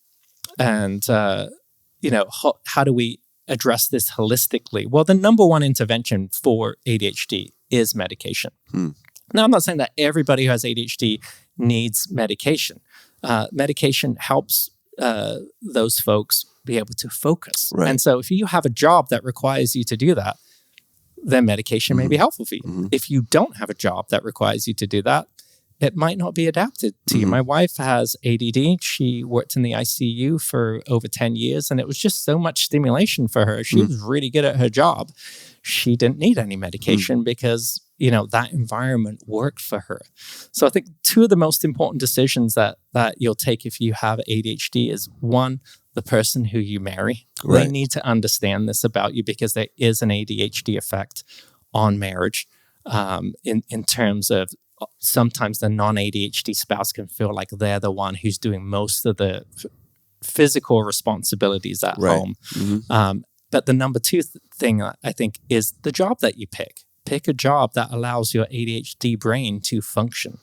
how do we address this holistically? Well, the number one intervention for ADHD is medication. Now, I'm not saying that everybody who has ADHD needs medication. Medication helps those folks be able to focus. Right. And so if you have a job that requires you to do that, then medication may be helpful for you. If you don't have a job that requires you to do that, it might not be adapted to you. My wife has ADD. She worked in the ICU for over 10 years, and it was just so much stimulation for her. She was really good at her job. She didn't need any medication because, that environment worked for her. So I think two of the most important decisions that you'll take if you have ADHD is, one, the person who you marry. Right. They need to understand this about you, because there is an ADHD effect on marriage in terms of sometimes the non-ADHD spouse can feel like they're the one who's doing most of the physical responsibilities at home. But the number two thing, I think, is the job that you pick. Pick a job that allows your ADHD brain to function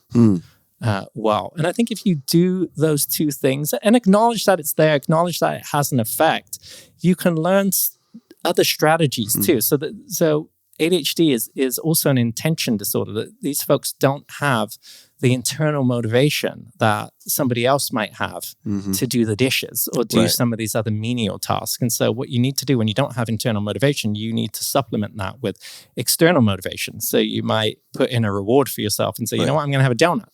well. And I think if you do those two things and acknowledge that it's there, acknowledge that it has an effect, you can learn other strategies too. So ADHD is also an intention disorder. That these folks don't have the internal motivation that somebody else might have to do the dishes or do some of these other menial tasks. And so what you need to do when you don't have internal motivation, you need to supplement that with external motivation. So you might put in a reward for yourself and say, you know what, I'm going to have a donut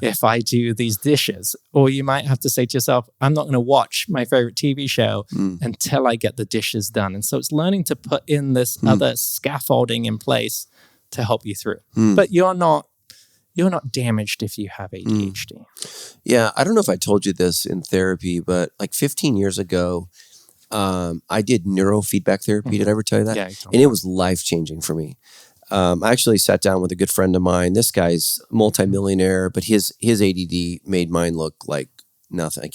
if I do these dishes. Or you might have to say to yourself, I'm not going to watch my favorite TV show until I get the dishes done. And so it's learning to put in this other scaffolding in place to help you through. But you're not damaged if you have ADHD. Yeah, I don't know if I told you this in therapy, but like 15 years ago, I did neurofeedback therapy. Did I ever tell you that? Yeah, and it was life-changing for me. I actually sat down with a good friend of mine. This guy's multimillionaire, but his ADD made mine look like nothing.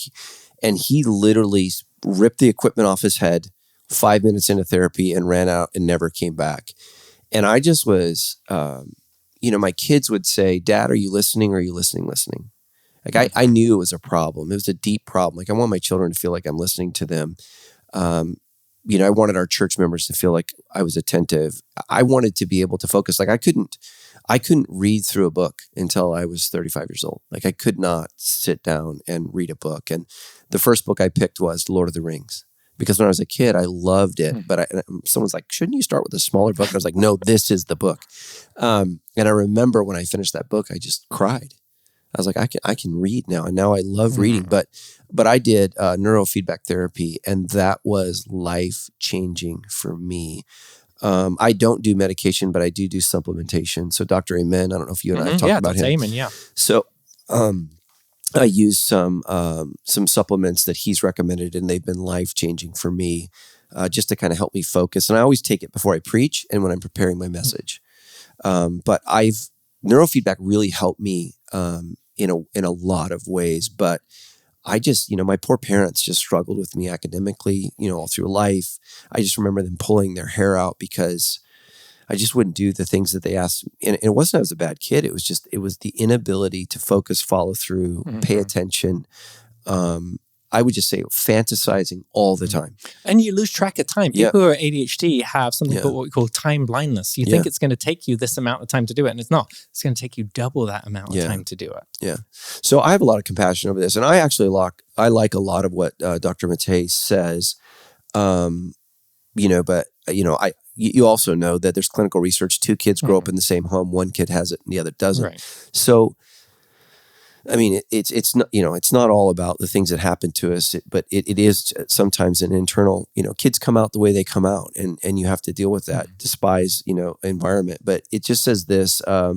And he literally ripped the equipment off his head 5 minutes into therapy and ran out and never came back. And I just was... my kids would say, Dad, are you listening? Or are you listening? Like I knew it was a problem. It was a deep problem. Like I want my children to feel like I'm listening to them. I wanted our church members to feel like I was attentive. I wanted to be able to focus. Like I couldn't read through a book until I was 35 years old. Like I could not sit down and read a book. And the first book I picked was Lord of the Rings. Because when I was a kid, I loved it. But someone's like, shouldn't you start with a smaller book? And I was like, no, this is the book. And I remember when I finished that book, I just cried. I was like, I can read now. And now I love reading. But I did neurofeedback therapy, and that was life-changing for me. I don't do medication, but I do supplementation. So Dr. Amen, I don't know if you and I have talked about him. Amen, yeah. So I use some supplements that he's recommended, and they've been life-changing for me, just to kind of help me focus. And I always take it before I preach and when I'm preparing my message. But neurofeedback really helped me in a lot of ways. But I just, my poor parents just struggled with me academically, all through life. I just remember them pulling their hair out because I just wouldn't do the things that they asked. And it wasn't I was a bad kid. It was the inability to focus, follow through, pay attention. I would just say fantasizing all the time. And you lose track of time. People who are ADHD have something called what we call time blindness. You think it's going to take you this amount of time to do it, and it's not. It's going to take you double that amount of time to do it. Yeah. So I have a lot of compassion over this. And I actually like a lot of what Dr. Mattei says. You also know that there's clinical research. 2 kids grow up in the same home. 1 kid has it and the other doesn't. Right. So I mean, it's not, it's not all about the things that happen to us, but it is sometimes an internal, kids come out the way they come out, and you have to deal with that despised, environment. But it just says this, how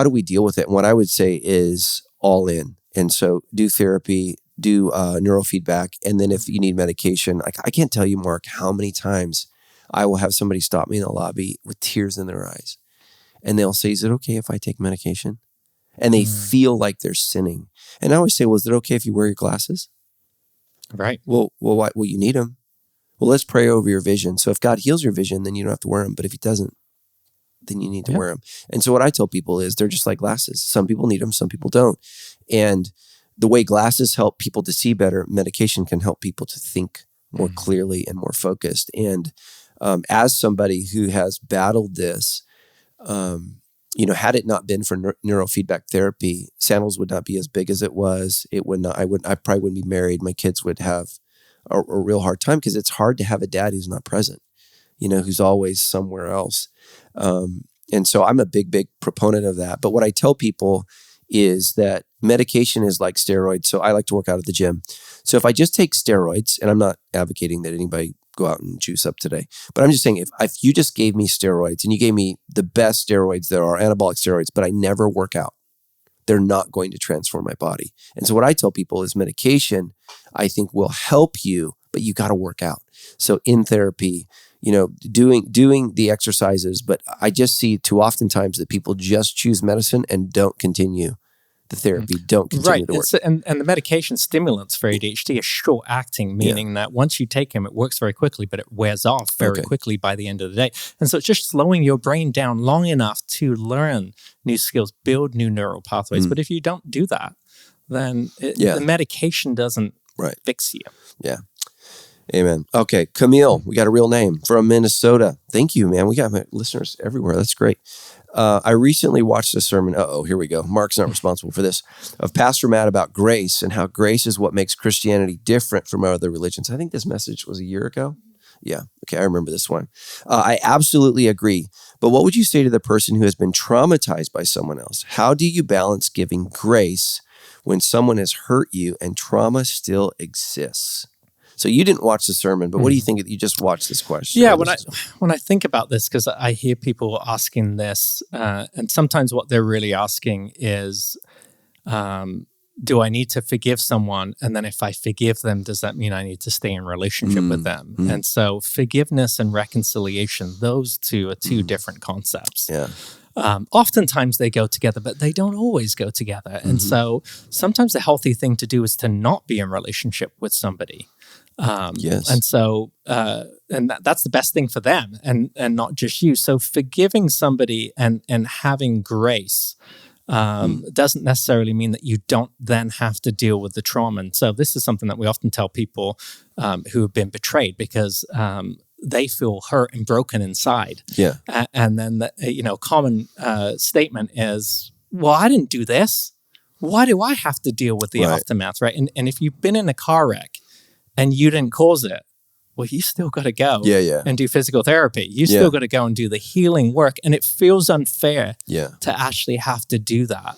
do we deal with it? And what I would say is all in. And so do therapy, do neurofeedback. And then if you need medication, I can't tell you, Mark, how many times I will have somebody stop me in the lobby with tears in their eyes. And they'll say, is it okay if I take medication? And they feel like they're sinning. And I always say, well, is it okay if you wear your glasses? Right. Well, why? Well, you need them. Well, let's pray over your vision. So if God heals your vision, then you don't have to wear them. But if he doesn't, then you need to wear them. And so what I tell people is they're just like glasses. Some people need them, some people don't. And the way glasses help people to see better, medication can help people to think more clearly and more focused. And as somebody who has battled this, had it not been for neurofeedback therapy, Sandals would not be as big as it was. It would not. I probably wouldn't be married. My kids would have a real hard time because it's hard to have a dad who's not present, who's always somewhere else. And so I'm a big proponent of that. But what I tell people is that medication is like steroids. So I like to work out at the gym. So if I just take steroids, and I'm not advocating that anybody go out and juice up today, but I'm just saying if you just gave me steroids and you gave me the best steroids there are, anabolic steroids, but I never work out, they're not going to transform my body. And so what I tell people is medication, I think, will help you, but you got to work out. So in therapy, doing the exercises, but I just see too oftentimes that people just choose medicine and don't continue the therapy, don't continue the work. And the medication stimulants for ADHD are short acting, meaning that once you take them, it works very quickly, but it wears off very quickly by the end of the day. And so it's just slowing your brain down long enough to learn new skills, build new neural pathways. But if you don't do that, then the medication doesn't fix you. Yeah. Amen. Okay. Camille, we got a real name, from Minnesota. Thank you, man. We got listeners everywhere. That's great. I recently watched a sermon. Here we go. Mark's not responsible for this. Of Pastor Matt about grace and how grace is what makes Christianity different from other religions. I think this message was a year ago. Yeah. Okay. I remember this one. I absolutely agree. But what would you say to the person who has been traumatized by someone else? How do you balance giving grace when someone has hurt you and trauma still exists? So you didn't watch the sermon, but what do you think? You just watched this question. Yeah, when I think about this, because I hear people asking this, and sometimes what they're really asking is, do I need to forgive someone? And then if I forgive them, does that mean I need to stay in relationship with them? And so forgiveness and reconciliation, those two are two different concepts. Yeah. Oftentimes they go together, but they don't always go together. And so sometimes the healthy thing to do is to not be in relationship with somebody. Yes. And so, and that's the best thing for them and not just you. So forgiving somebody and having grace, doesn't necessarily mean that you don't then have to deal with the trauma. And so this is something that we often tell people, who have been betrayed because, they feel hurt and broken inside. Yeah. And then, common statement is, well, I didn't do this. Why do I have to deal with the aftermath, right? And if you've been in a car wreck and you didn't cause it, well, you still got to go and do physical therapy. You still got to go and do the healing work. And it feels unfair to actually have to do that.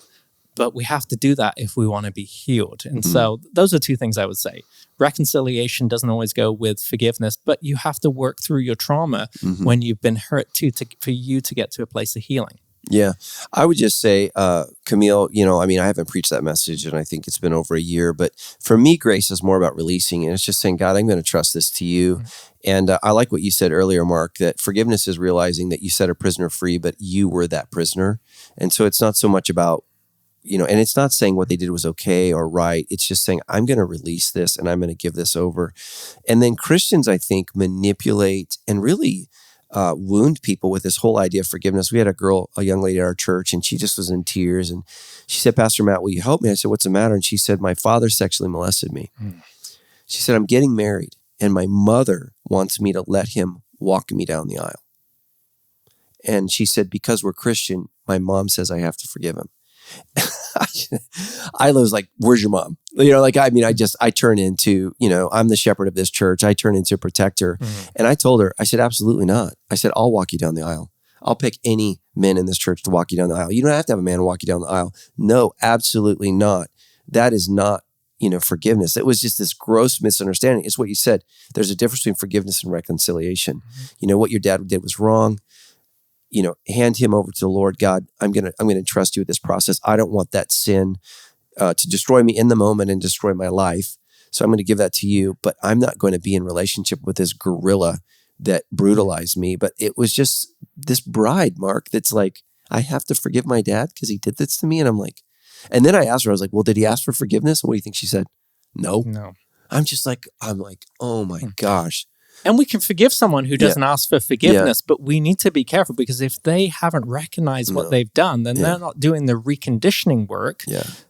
But we have to do that if we want to be healed. And so those are two things I would say. Reconciliation doesn't always go with forgiveness, but you have to work through your trauma when you've been hurt too, for you to get to a place of healing. Yeah. I would just say, Camille, I haven't preached that message and I think it's been over a year, but for me, grace is more about releasing. And it's just saying, God, I'm going to trust this to you. And I like what you said earlier, Mark, that forgiveness is realizing that you set a prisoner free, but you were that prisoner. And so it's not so much about, and it's not saying what they did was okay or right. It's just saying, I'm going to release this and I'm going to give this over. And then Christians, I think, manipulate and really wound people with this whole idea of forgiveness. We had a young lady at our church, and she just was in tears. And she said, Pastor Matt, will you help me? I said, what's the matter? And she said, my father sexually molested me. She said, I'm getting married and my mother wants me to let him walk me down the aisle. And she said, because we're Christian, my mom says I have to forgive him. I was like, where's your mom? I turn into, I'm the shepherd of this church. I turn into a protector. And I told her, I said, absolutely not. I said, I'll walk you down the aisle. I'll pick any men in this church to walk you down the aisle. You don't have to have a man walk you down the aisle. No, absolutely not. That is not, forgiveness. It was just this gross misunderstanding. It's what you said. There's a difference between forgiveness and reconciliation. What your dad did was wrong. Hand him over to the Lord. God, I'm gonna entrust you with this process. I don't want that sin to destroy me in the moment and destroy my life. So I'm going to give that to you, but I'm not going to be in relationship with this gorilla that brutalized me. But it was just this bride, Mark, that's like, I have to forgive my dad because he did this to me. And I'm like, and then I asked her, I was like, well, did he ask for forgiveness? And what do you think she said? No. I'm like, oh my gosh. And we can forgive someone who doesn't ask for forgiveness, but we need to be careful, because if they haven't recognized what they've done, then they're not doing the reconditioning work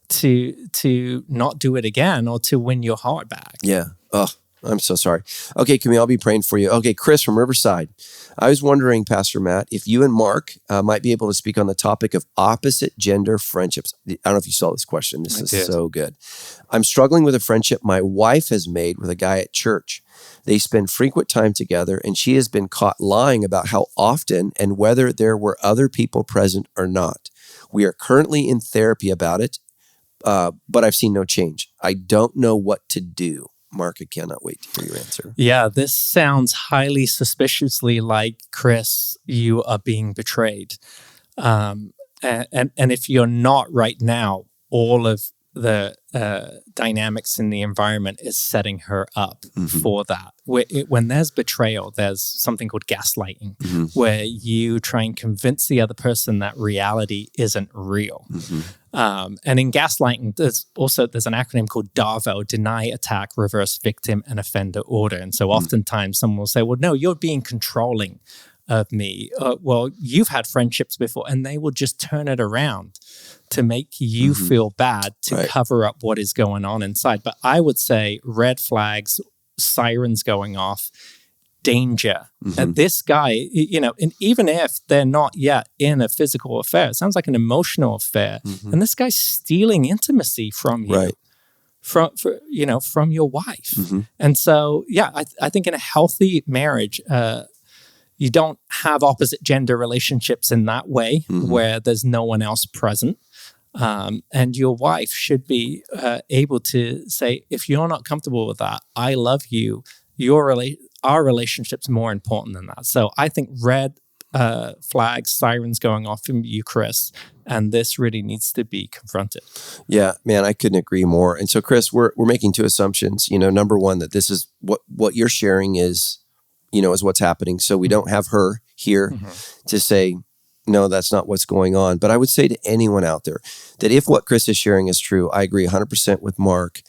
to not do it again or to win your heart back. Yeah. Oh, I'm so sorry. Okay, Camille, I'll be praying for you. Okay, Chris from Riverside. I was wondering, Pastor Matt, if you and Mark might be able to speak on the topic of opposite gender friendships. I don't know if you saw this question. This is so good. I'm struggling with a friendship my wife has made with a guy at church. They spend frequent time together, and she has been caught lying about how often and whether there were other people present or not. We are currently in therapy about it, but I've seen no change. I don't know what to do. Mark, I cannot wait to hear your answer. Yeah, this sounds highly suspiciously like, Chris, you are being betrayed. And if you're not right now, all of the dynamics in the environment is setting her up for that. When there's betrayal, there's something called gaslighting, where you try and convince the other person that reality isn't real. And in gaslighting, there's an acronym called DARVO, Deny, Attack, Reverse, Victim, and Offender Order. And so oftentimes someone will say, well, no, you're being controlling of me. Well, you've had friendships before, and they will just turn it around to make you feel bad, to cover up what is going on inside. But I would say red flags, sirens going off, danger. And this guy, and even if they're not yet in a physical affair, it sounds like an emotional affair. And this guy's stealing intimacy from you, from your wife. And so, I think in a healthy marriage, you don't have opposite gender relationships in that way, where there's no one else present. And your wife should be able to say, if you're not comfortable with that, I love you. Our relationship's more important than that. So I think red flags, sirens going off from you, Chris, and this really needs to be confronted. Yeah, man, I couldn't agree more. And so, Chris, we're making two assumptions. Number one, that this is what you're sharing is what's happening. So we don't have her here to say, no, that's not what's going on. But I would say to anyone out there that if what Chris is sharing is true, I agree 100% with Mark.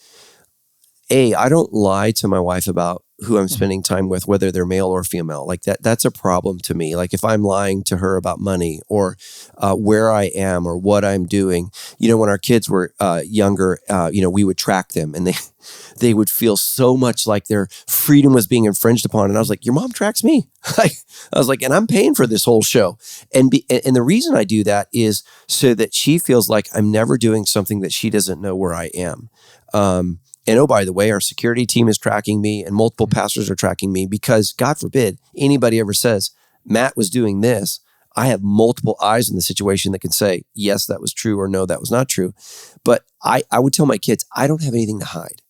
I don't lie to my wife about who I'm spending time with, whether they're male or female. Like that's a problem to me. Like if I'm lying to her about money or where I am or what I'm doing. When our kids were younger, we would track them, and they would feel so much like their freedom was being infringed upon. And I was like, your mom tracks me. I was like, and I'm paying for this whole show. And the reason I do that is so that she feels like I'm never doing something that she doesn't know where I am. And oh, by the way, our security team is tracking me, and multiple pastors are tracking me, because God forbid anybody ever says, Matt was doing this. I have multiple eyes in the situation that can say, yes, that was true, or no, that was not true. But I would tell my kids, I don't have anything to hide.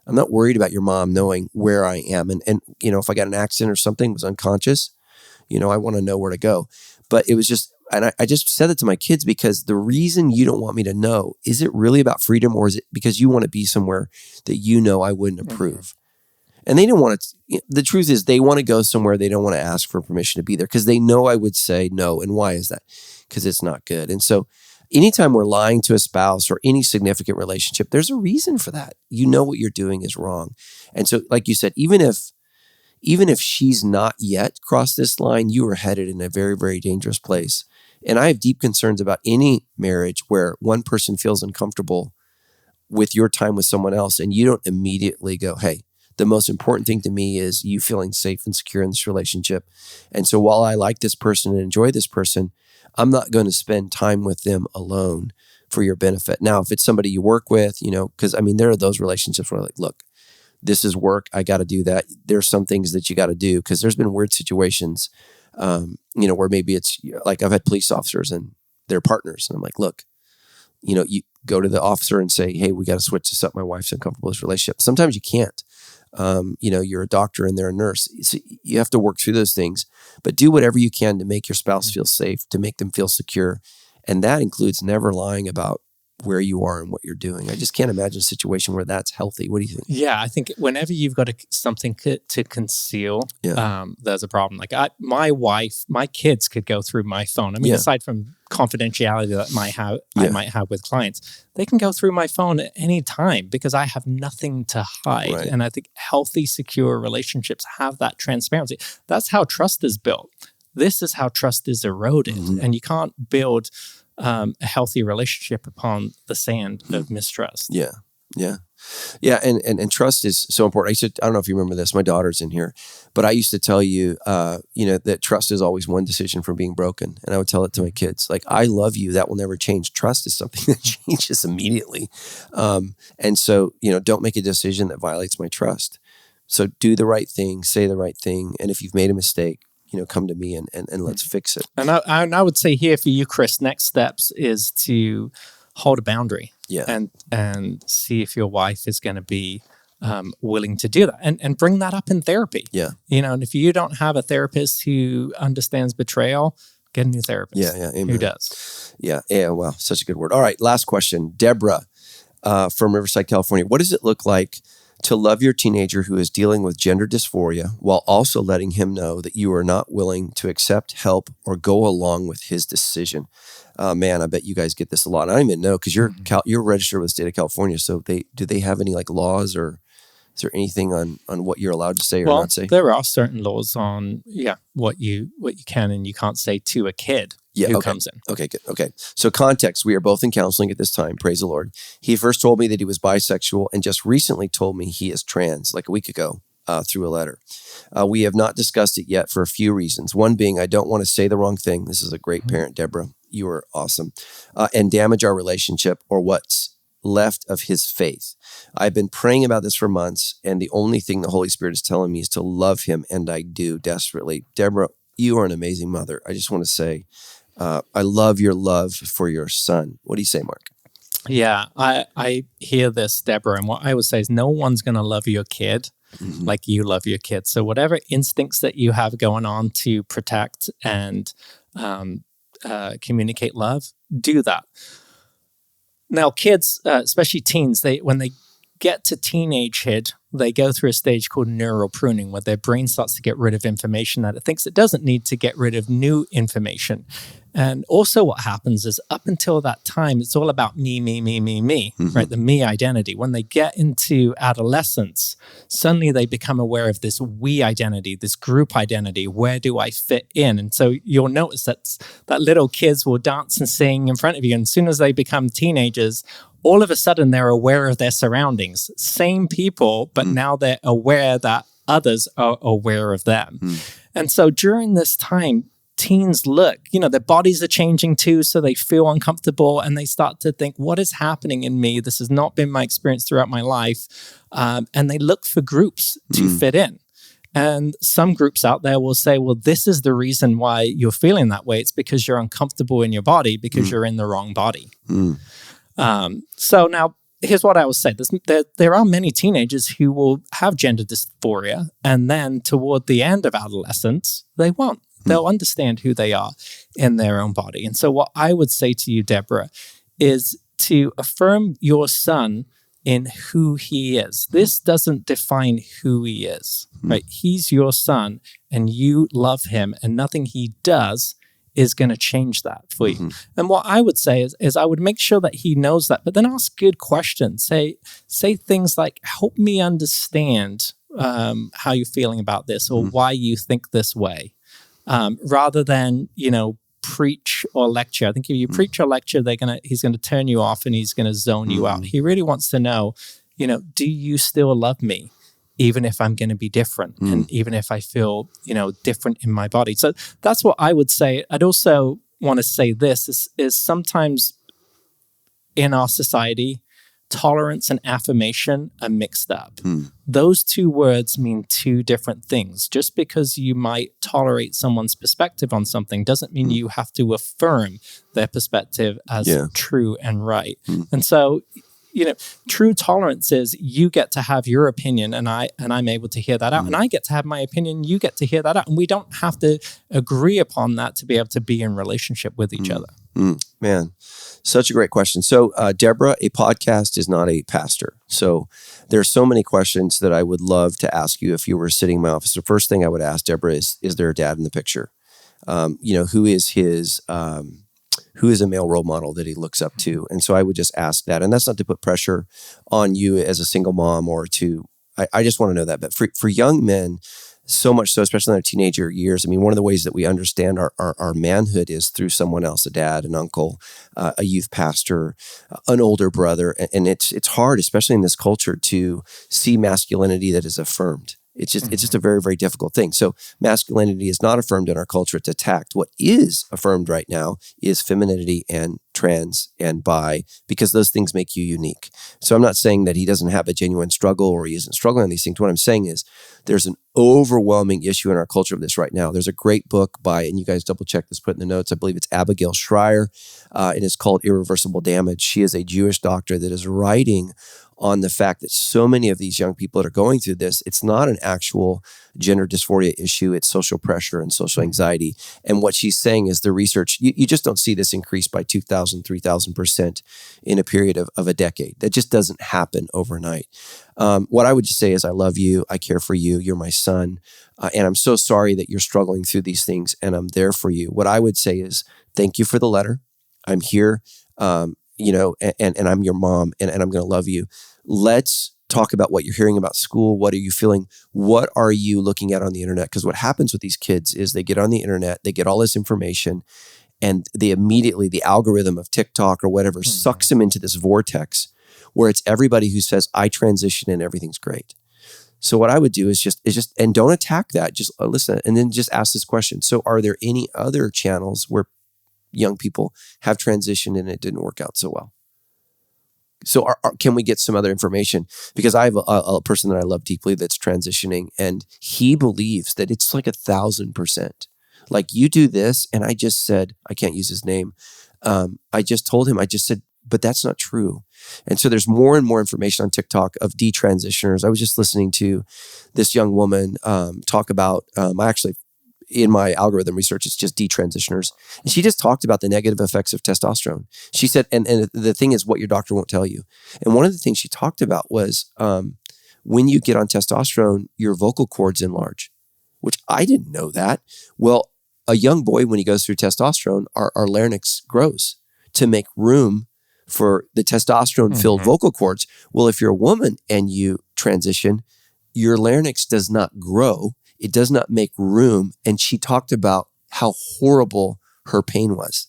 I'm not worried about your mom knowing where I am. And if I got an accident or something, was unconscious, I want to know where to go. But it was just, and I just said that to my kids, because the reason you don't want me to know, is it really about freedom, or is it because you want to be somewhere that I wouldn't approve? And they didn't want to, the truth is they want to go somewhere they don't want to ask for permission to be there, because they know I would say no. And why is that? Because it's not good. And so anytime we're lying to a spouse or any significant relationship, there's a reason for that. What you're doing is wrong. And so, like you said, even if she's not yet crossed this line, you are headed in a very, very dangerous place. And I have deep concerns about any marriage where one person feels uncomfortable with your time with someone else, and you don't immediately go, hey, the most important thing to me is you feeling safe and secure in this relationship. And so while I like this person and enjoy this person, I'm not going to spend time with them alone for your benefit. Now, if it's somebody you work with, because there are those relationships where like, look, this is work. I got to do that. There's some things that you got to do, because there's been weird situations where maybe it's like I've had police officers and their partners, and I'm like, look, you go to the officer and say, hey, we got to switch this up. My wife's uncomfortable with this relationship. Sometimes you can't. You're a doctor and they're a nurse. So you have to work through those things, but do whatever you can to make your spouse feel safe, to make them feel secure. And that includes never lying about where you are and what you're doing. I just can't imagine a situation where that's healthy. What do you think? Yeah, I think whenever you've got something to conceal, there's a problem. Like my kids could go through my phone. I mean, aside from confidentiality that I might have with clients, they can go through my phone at any time because I have nothing to hide. Right. And I think healthy, secure relationships have that transparency. That's how trust is built. This is how trust is eroded. And you can't build a healthy relationship upon the sand of mistrust. And trust is so important. I don't know if you remember this, my daughter's in here, but I used to tell you, that trust is always one decision from being broken. And I would tell it to my kids, like, I love you. That will never change. Trust is something that changes immediately. And so, don't make a decision that violates my trust. So do the right thing, say the right thing. And if you've made a mistake, come to me and let's fix it. And I would say here for you, Chris, next steps is to hold a boundary and see if your wife is going to be willing to do that and bring that up in therapy. Yeah. And if you don't have a therapist who understands betrayal, get a new therapist. Amen. Who does. Yeah. Wow. Such a good word. All right. Last question. Deborah from Riverside, California. What does it look like to love your teenager who is dealing with gender dysphoria while also letting him know that you are not willing to accept, help, or go along with his decision? Man, I bet you guys get this a lot. I don't even know because you're registered with the state of California. So do they have any like laws, or is there anything on what you're allowed to say or not say? There are certain laws on what you can and you can't say to a kid who comes in. Okay, good. Okay. So context, we are both in counseling at this time. Praise the Lord. He first told me that he was bisexual and just recently told me he is trans like a week ago through a letter. We have not discussed it yet for a few reasons. One being I don't want to say the wrong thing. This is a great parent, Deborah. You are awesome. And damage our relationship or what's left of his faith. I've been praying about this for months, and the only thing the Holy Spirit is telling me is to love him, and I do desperately. Deborah, you are an amazing mother. I just want to say, I love your love for your son. What do you say, Mark? Yeah, I hear this, Deborah, and what I would say is no one's going to love your kid like you love your kid. So whatever instincts that you have going on to protect and communicate love, do that. Now, kids, especially teens, when they get to teenagehood, they go through a stage called neural pruning, where their brain starts to get rid of information that it thinks it doesn't need to get rid of new information. And also what happens is up until that time, it's all about me, right? The me identity. When they get into adolescence, suddenly they become aware of this we identity, this group identity. Where do I fit in? And so you'll notice that little kids will dance and sing in front of you. And as soon as they become teenagers, all of a sudden they're aware of their surroundings. Same people, but now they're aware that others are aware of them. And so during this time, teens look, their bodies are changing too, so they feel uncomfortable and they start to think, what is happening in me? This has not been my experience throughout my life. And they look for groups to fit in. And some groups out there will say, well, this is the reason why you're feeling that way. It's because you're uncomfortable in your body because you're in the wrong body. So now, here's what I will say. There are many teenagers who will have gender dysphoria, and then toward the end of adolescence, they won't. They'll understand who they are in their own body. And so what I would say to you, Deborah, is to affirm your son in who he is. This doesn't define who he is, right? He's your son, and you love him, and nothing he does is going to change that for you. And what I would say is I would make sure that he knows that, but then ask good questions. Say things like, help me understand how you're feeling about this or why you think this way, rather than, preach or lecture. I think if you preach or lecture, he's going to turn you off and he's going to zone you out. He really wants to know, do you still love me? Even if I'm going to be different and even if I feel, different in my body. So that's what I would say. I'd also want to say this is sometimes in our society, tolerance and affirmation are mixed up. Those two words mean two different things. Just because you might tolerate someone's perspective on something doesn't mean you have to affirm their perspective as true and right. And so, true tolerance is you get to have your opinion and I'm able to hear that out. And I get to have my opinion, you get to hear that out. And we don't have to agree upon that to be able to be in relationship with each other. Man, such a great question. So, Deborah, a podcast is not a pastor. So there are so many questions that I would love to ask you if you were sitting in my office. The first thing I would ask Deborah is there a dad in the picture? Who is his... who is a male role model that he looks up to? And so I would just ask that. And that's not to put pressure on you as a single mom or I just want to know that. But for young men, so much so, especially in their teenager years, I mean, one of the ways that we understand our manhood is through someone else, a dad, an uncle, a youth pastor, an older brother. And it's hard, especially in this culture, to see masculinity that is affirmed. It's just a very, very difficult thing. So masculinity is not affirmed in our culture. It's attacked. What is affirmed right now is femininity and trans and bi, because those things make you unique. So I'm not saying that he doesn't have a genuine struggle or he isn't struggling on these things. What I'm saying is there's an overwhelming issue in our culture of this right now. There's a great book by, and you guys double check this, put in the notes, I believe it's Abigail Schreier, and it's called Irreversible Damage. She is a Jewish doctor that is writing on the fact that so many of these young people that are going through this, it's not an actual gender dysphoria issue, it's social pressure and social anxiety. And what she's saying is the research, you just don't see this increase by 2,000, 3,000% in a period of a decade. That just doesn't happen overnight. What I would just say is I love you, I care for you, you're my son, and I'm so sorry that you're struggling through these things and I'm there for you. What I would say is thank you for the letter. I'm here, and I'm your mom and I'm going to love you. Let's talk about what you're hearing about school. What are you feeling? What are you looking at on the internet? Because what happens with these kids is they get on the internet, they get all this information, and they immediately, the algorithm of TikTok or whatever sucks them into this vortex where it's everybody who says, I transition and everything's great. So what I would do is just, and don't attack that, just listen, and then just ask this question. So are there any other channels where young people have transitioned and it didn't work out so well? So can we get some other information? Because I have a person that I love deeply that's transitioning, and he believes that it's like 1,000%. Like you do this, and I just said, I can't use his name. I just told him, I just said, but that's not true. And so there's more and more information on TikTok of detransitioners. I was just listening to this young woman talk about, in my algorithm research, it's just detransitioners. And she just talked about the negative effects of testosterone. She said, and the thing is what your doctor won't tell you. And one of the things she talked about was when you get on testosterone, your vocal cords enlarge, which I didn't know that. Well, a young boy, when he goes through testosterone, our larynx grows to make room for the testosterone-filled vocal cords. Well, if you're a woman and you transition, your larynx does not grow. It does not make room. And she talked about how horrible her pain was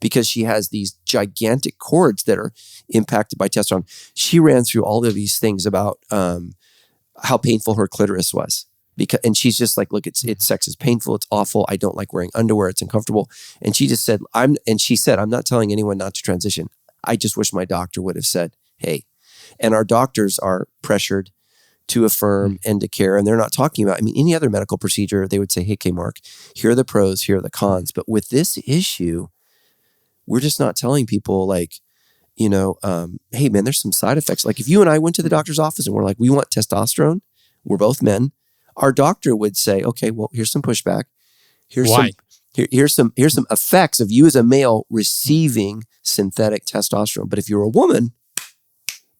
because she has these gigantic cords that are impacted by testosterone. She ran through all of these things about how painful her clitoris was. And she's just like, look, sex is painful. It's awful. I don't like wearing underwear. It's uncomfortable. And she just said, I'm not telling anyone not to transition. I just wish my doctor would have said, hey. And our doctors are pressured to affirm and to care. And they're not talking about, any other medical procedure, they would say, hey, Marc, here are the pros, here are the cons. But with this issue, we're just not telling people hey man, there's some side effects. Like if you and I went to the doctor's office and we're like, we want testosterone, we're both men, our doctor would say, okay, well, here's some pushback. Here's some effects of you as a male receiving synthetic testosterone. But if you're a woman,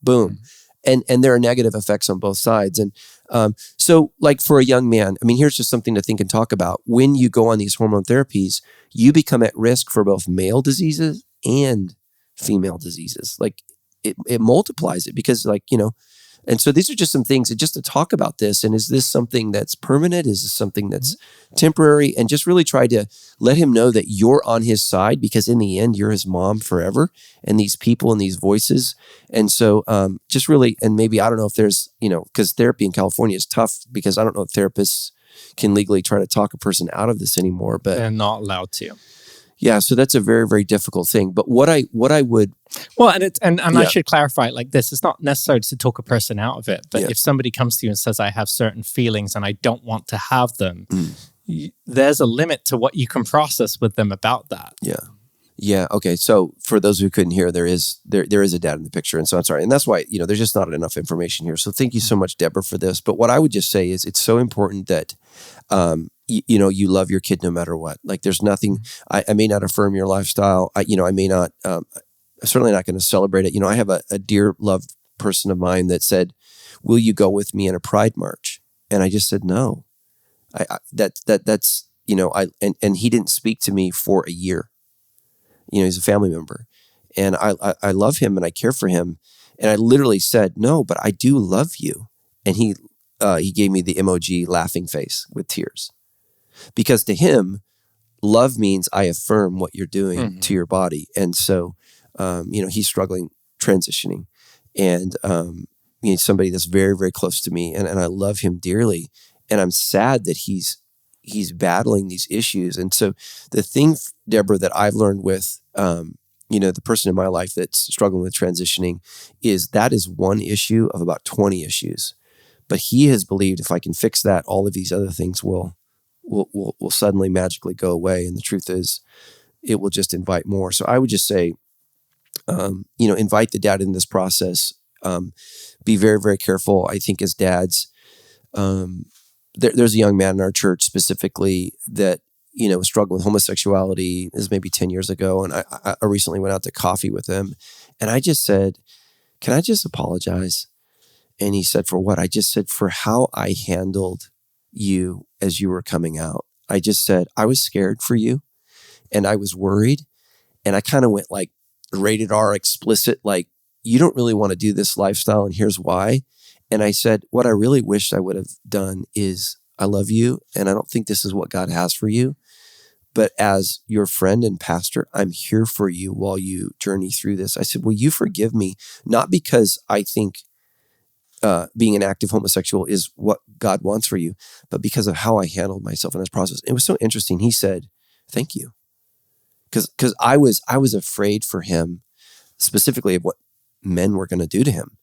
boom. And there are negative effects on both sides. And so like for a young man, here's just something to think and talk about. When you go on these hormone therapies, you become at risk for both male diseases and female diseases. Like it multiplies it because and so these are just some things just to talk about this. And is this something that's permanent? Is this something that's temporary? And just really try to let him know that you're on his side because in the end, you're his mom forever and these people and these voices. And so just really, and maybe, I don't know if there's, because therapy in California is tough because I don't know if therapists can legally try to talk a person out of this anymore, but they're not allowed to. Yeah, so that's a very, very difficult thing. But what I would, well, and I Yeah. should clarify it like this: it's not necessary to talk a person out of it, but Yeah. if somebody comes to you and says, "I have certain feelings and I don't want to have them," Mm. there's a limit to what you can process with them about that. Yeah. Okay. So for those who couldn't hear, there is a dad in the picture, and so I'm sorry, and that's why there's just not enough information here. So thank you so much, Deborah, for this. But what I would just say is, it's so important that you love your kid no matter what. Like, there's nothing. I may not affirm your lifestyle. I may not. Certainly not going to celebrate it. I have a dear loved person of mine that said, "Will you go with me in a pride march?" And I just said no. That's and he didn't speak to me for a year. He's a family member, and I love him and I care for him. And I literally said, no, but I do love you. And he gave me the emoji laughing face with tears, because to him, love means I affirm what you're doing to your body. And so, he's struggling transitioning, and somebody that's very, very close to me, and I love him dearly. And I'm sad that he's battling these issues. And so the thing, Deborah, that I've learned with, the person in my life that's struggling with transitioning, is that is one issue of about 20 issues. But he has believed, if I can fix that, all of these other things will suddenly magically go away. And the truth is, it will just invite more. So I would just say, invite the dad in this process. Be very, very careful. I think as dads, there's a young man in our church specifically that, was struggling with homosexuality. This is maybe 10 years ago. And I recently went out to coffee with him, and I just said, "Can I just apologize?" And he said, "For what?" I just said, "For how I handled you as you were coming out." I just said, "I was scared for you, and I was worried." And I kind of went like rated R explicit, like, "You don't really want to do this lifestyle, and here's why." And I said, "What I really wished I would have done is, I love you, and I don't think this is what God has for you. But as your friend and pastor, I'm here for you while you journey through this." I said, "Will you forgive me? Not because I think being an active homosexual is what God wants for you, but because of how I handled myself in this process." It was so interesting. He said, "Thank you." Because I was afraid for him, specifically of what men were going to do to him.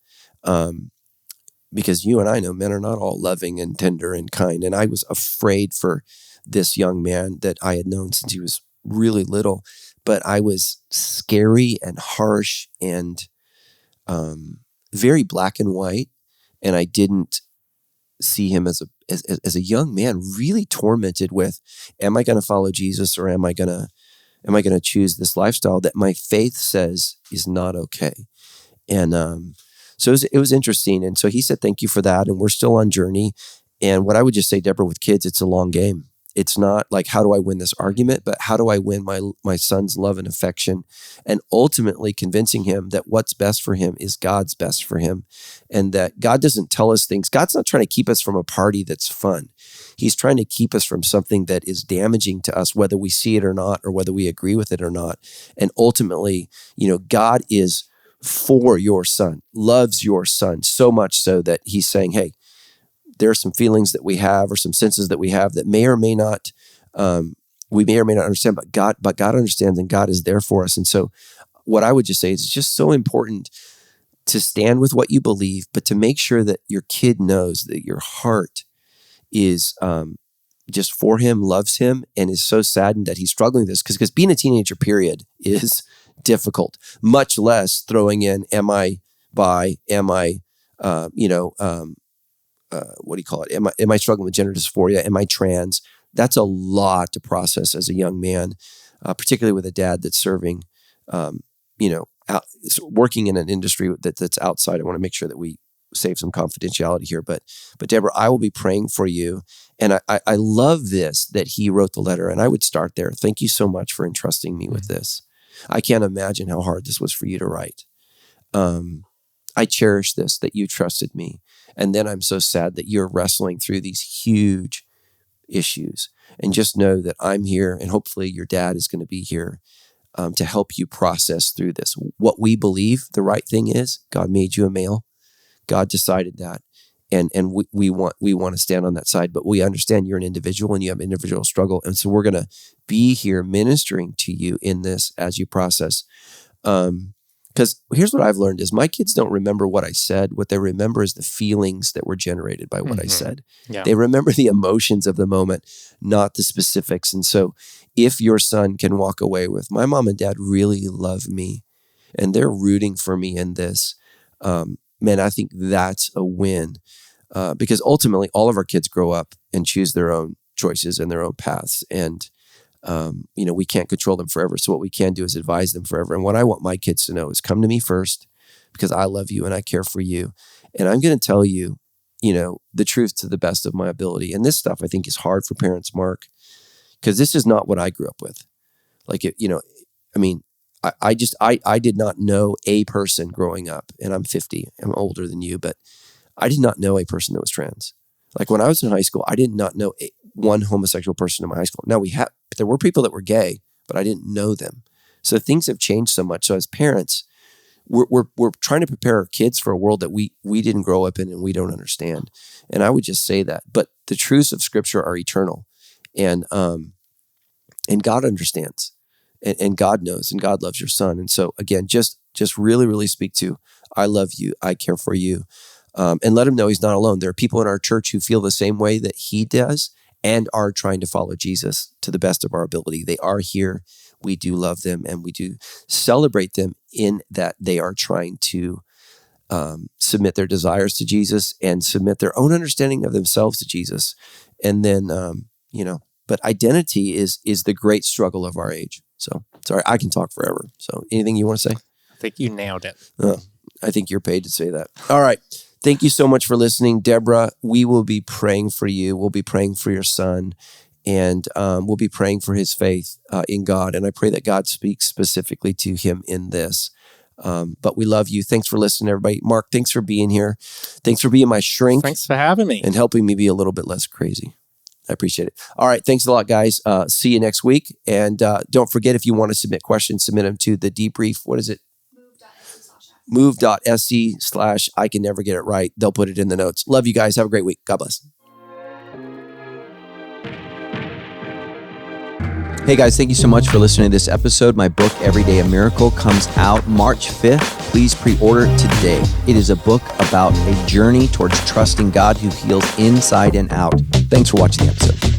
Because you and I know men are not all loving and tender and kind. And I was afraid for this young man that I had known since he was really little. But I was scary and harsh and very black and white. And I didn't see him as a young man really tormented with, am I going to follow Jesus, or am I going to choose this lifestyle that my faith says is not okay? And so it was interesting. And so he said, "Thank you for that." And we're still on journey. And what I would just say, Deborah, with kids, it's a long game. It's not like, how do I win this argument, but how do I win my son's love and affection, and ultimately convincing him that what's best for him is God's best for him, and that God doesn't tell us things. God's not trying to keep us from a party that's fun. He's trying to keep us from something that is damaging to us, whether we see it or not, or whether we agree with it or not. And ultimately, God is for your son, loves your son so much so that he's saying, hey, there are some feelings that we have, or some senses that we have, that may or may not, we may or may not understand, but God understands, and God is there for us. And so what I would just say is, it's just so important to stand with what you believe, but to make sure that your kid knows that your heart is just for him, loves him, and is so saddened that he's struggling with this. Because being a teenager, period, is difficult, much less throwing in, am I bi? Am I, what do you call it? Am I struggling with gender dysphoria? Am I trans? That's a lot to process as a young man, particularly with a dad that's serving, working in an industry that's outside. I want to make sure that we save some confidentiality here. But Deborah, I will be praying for you. And I love this, that he wrote the letter. And I would start there. Thank you so much for entrusting me with this. I can't imagine how hard this was for you to write. I cherish this, that you trusted me. And then I'm so sad that you're wrestling through these huge issues. And just know that I'm here, and hopefully your dad is going to be here to help you process through this. What we believe the right thing is, God made you a male. God decided that. and we want to stand on that side, but we understand you're an individual and you have an individual struggle. And so we're going to be here ministering to you in this as you process. Because here's what I've learned is my kids don't remember what I said. What they remember is the feelings that were generated by what I said. Yeah. They remember the emotions of the moment, not the specifics. And so if your son can walk away with, my mom and dad really love me and they're rooting for me in this, man, I think that's a win. Because ultimately all of our kids grow up and choose their own choices and their own paths. And we can't control them forever. So what we can do is advise them forever. And what I want my kids to know is come to me first because I love you and I care for you. And I'm going to tell you, the truth to the best of my ability. And this stuff I think is hard for parents, Mark, because this is not what I grew up with. I did not know a person growing up, and I'm 50, I'm older than you, but I did not know a person that was trans. Like when I was in high school, I did not know one homosexual person in my high school. Now there were people that were gay, but I didn't know them. So things have changed so much. So as parents, we're trying to prepare our kids for a world that we didn't grow up in and we don't understand. And I would just say that. But the truths of Scripture are eternal, and God understands, and God knows, and God loves your son. And so again, just really, really speak to, I love you, I care for you. And let him know he's not alone. There are people in our church who feel the same way that he does and are trying to follow Jesus to the best of our ability. They are here. We do love them and we do celebrate them in that they are trying to submit their desires to Jesus and submit their own understanding of themselves to Jesus. And then, but identity is the great struggle of our age. So, sorry, I can talk forever. So anything you want to say? I think you nailed it. I think you're paid to say that. All right. Thank you so much for listening, Deborah. We will be praying for you. We'll be praying for your son, and we'll be praying for his faith in God. And I pray that God speaks specifically to him in this. But we love you. Thanks for listening, everybody. Mark, thanks for being here. Thanks for being my shrink. Thanks for having me. And helping me be a little bit less crazy. I appreciate it. All right. Thanks a lot, guys. See you next week. And don't forget, if you want to submit questions, submit them to the Debrief. What is it? move.se/I can never get it right. They'll put it in the notes. Love you guys. Have a great week. God bless. Hey guys, thank you so much for listening to this episode. My book, Every Day a Miracle, comes out March 5th. Please pre-order today. It is a book about a journey towards trusting God who heals inside and out. Thanks for watching the episode.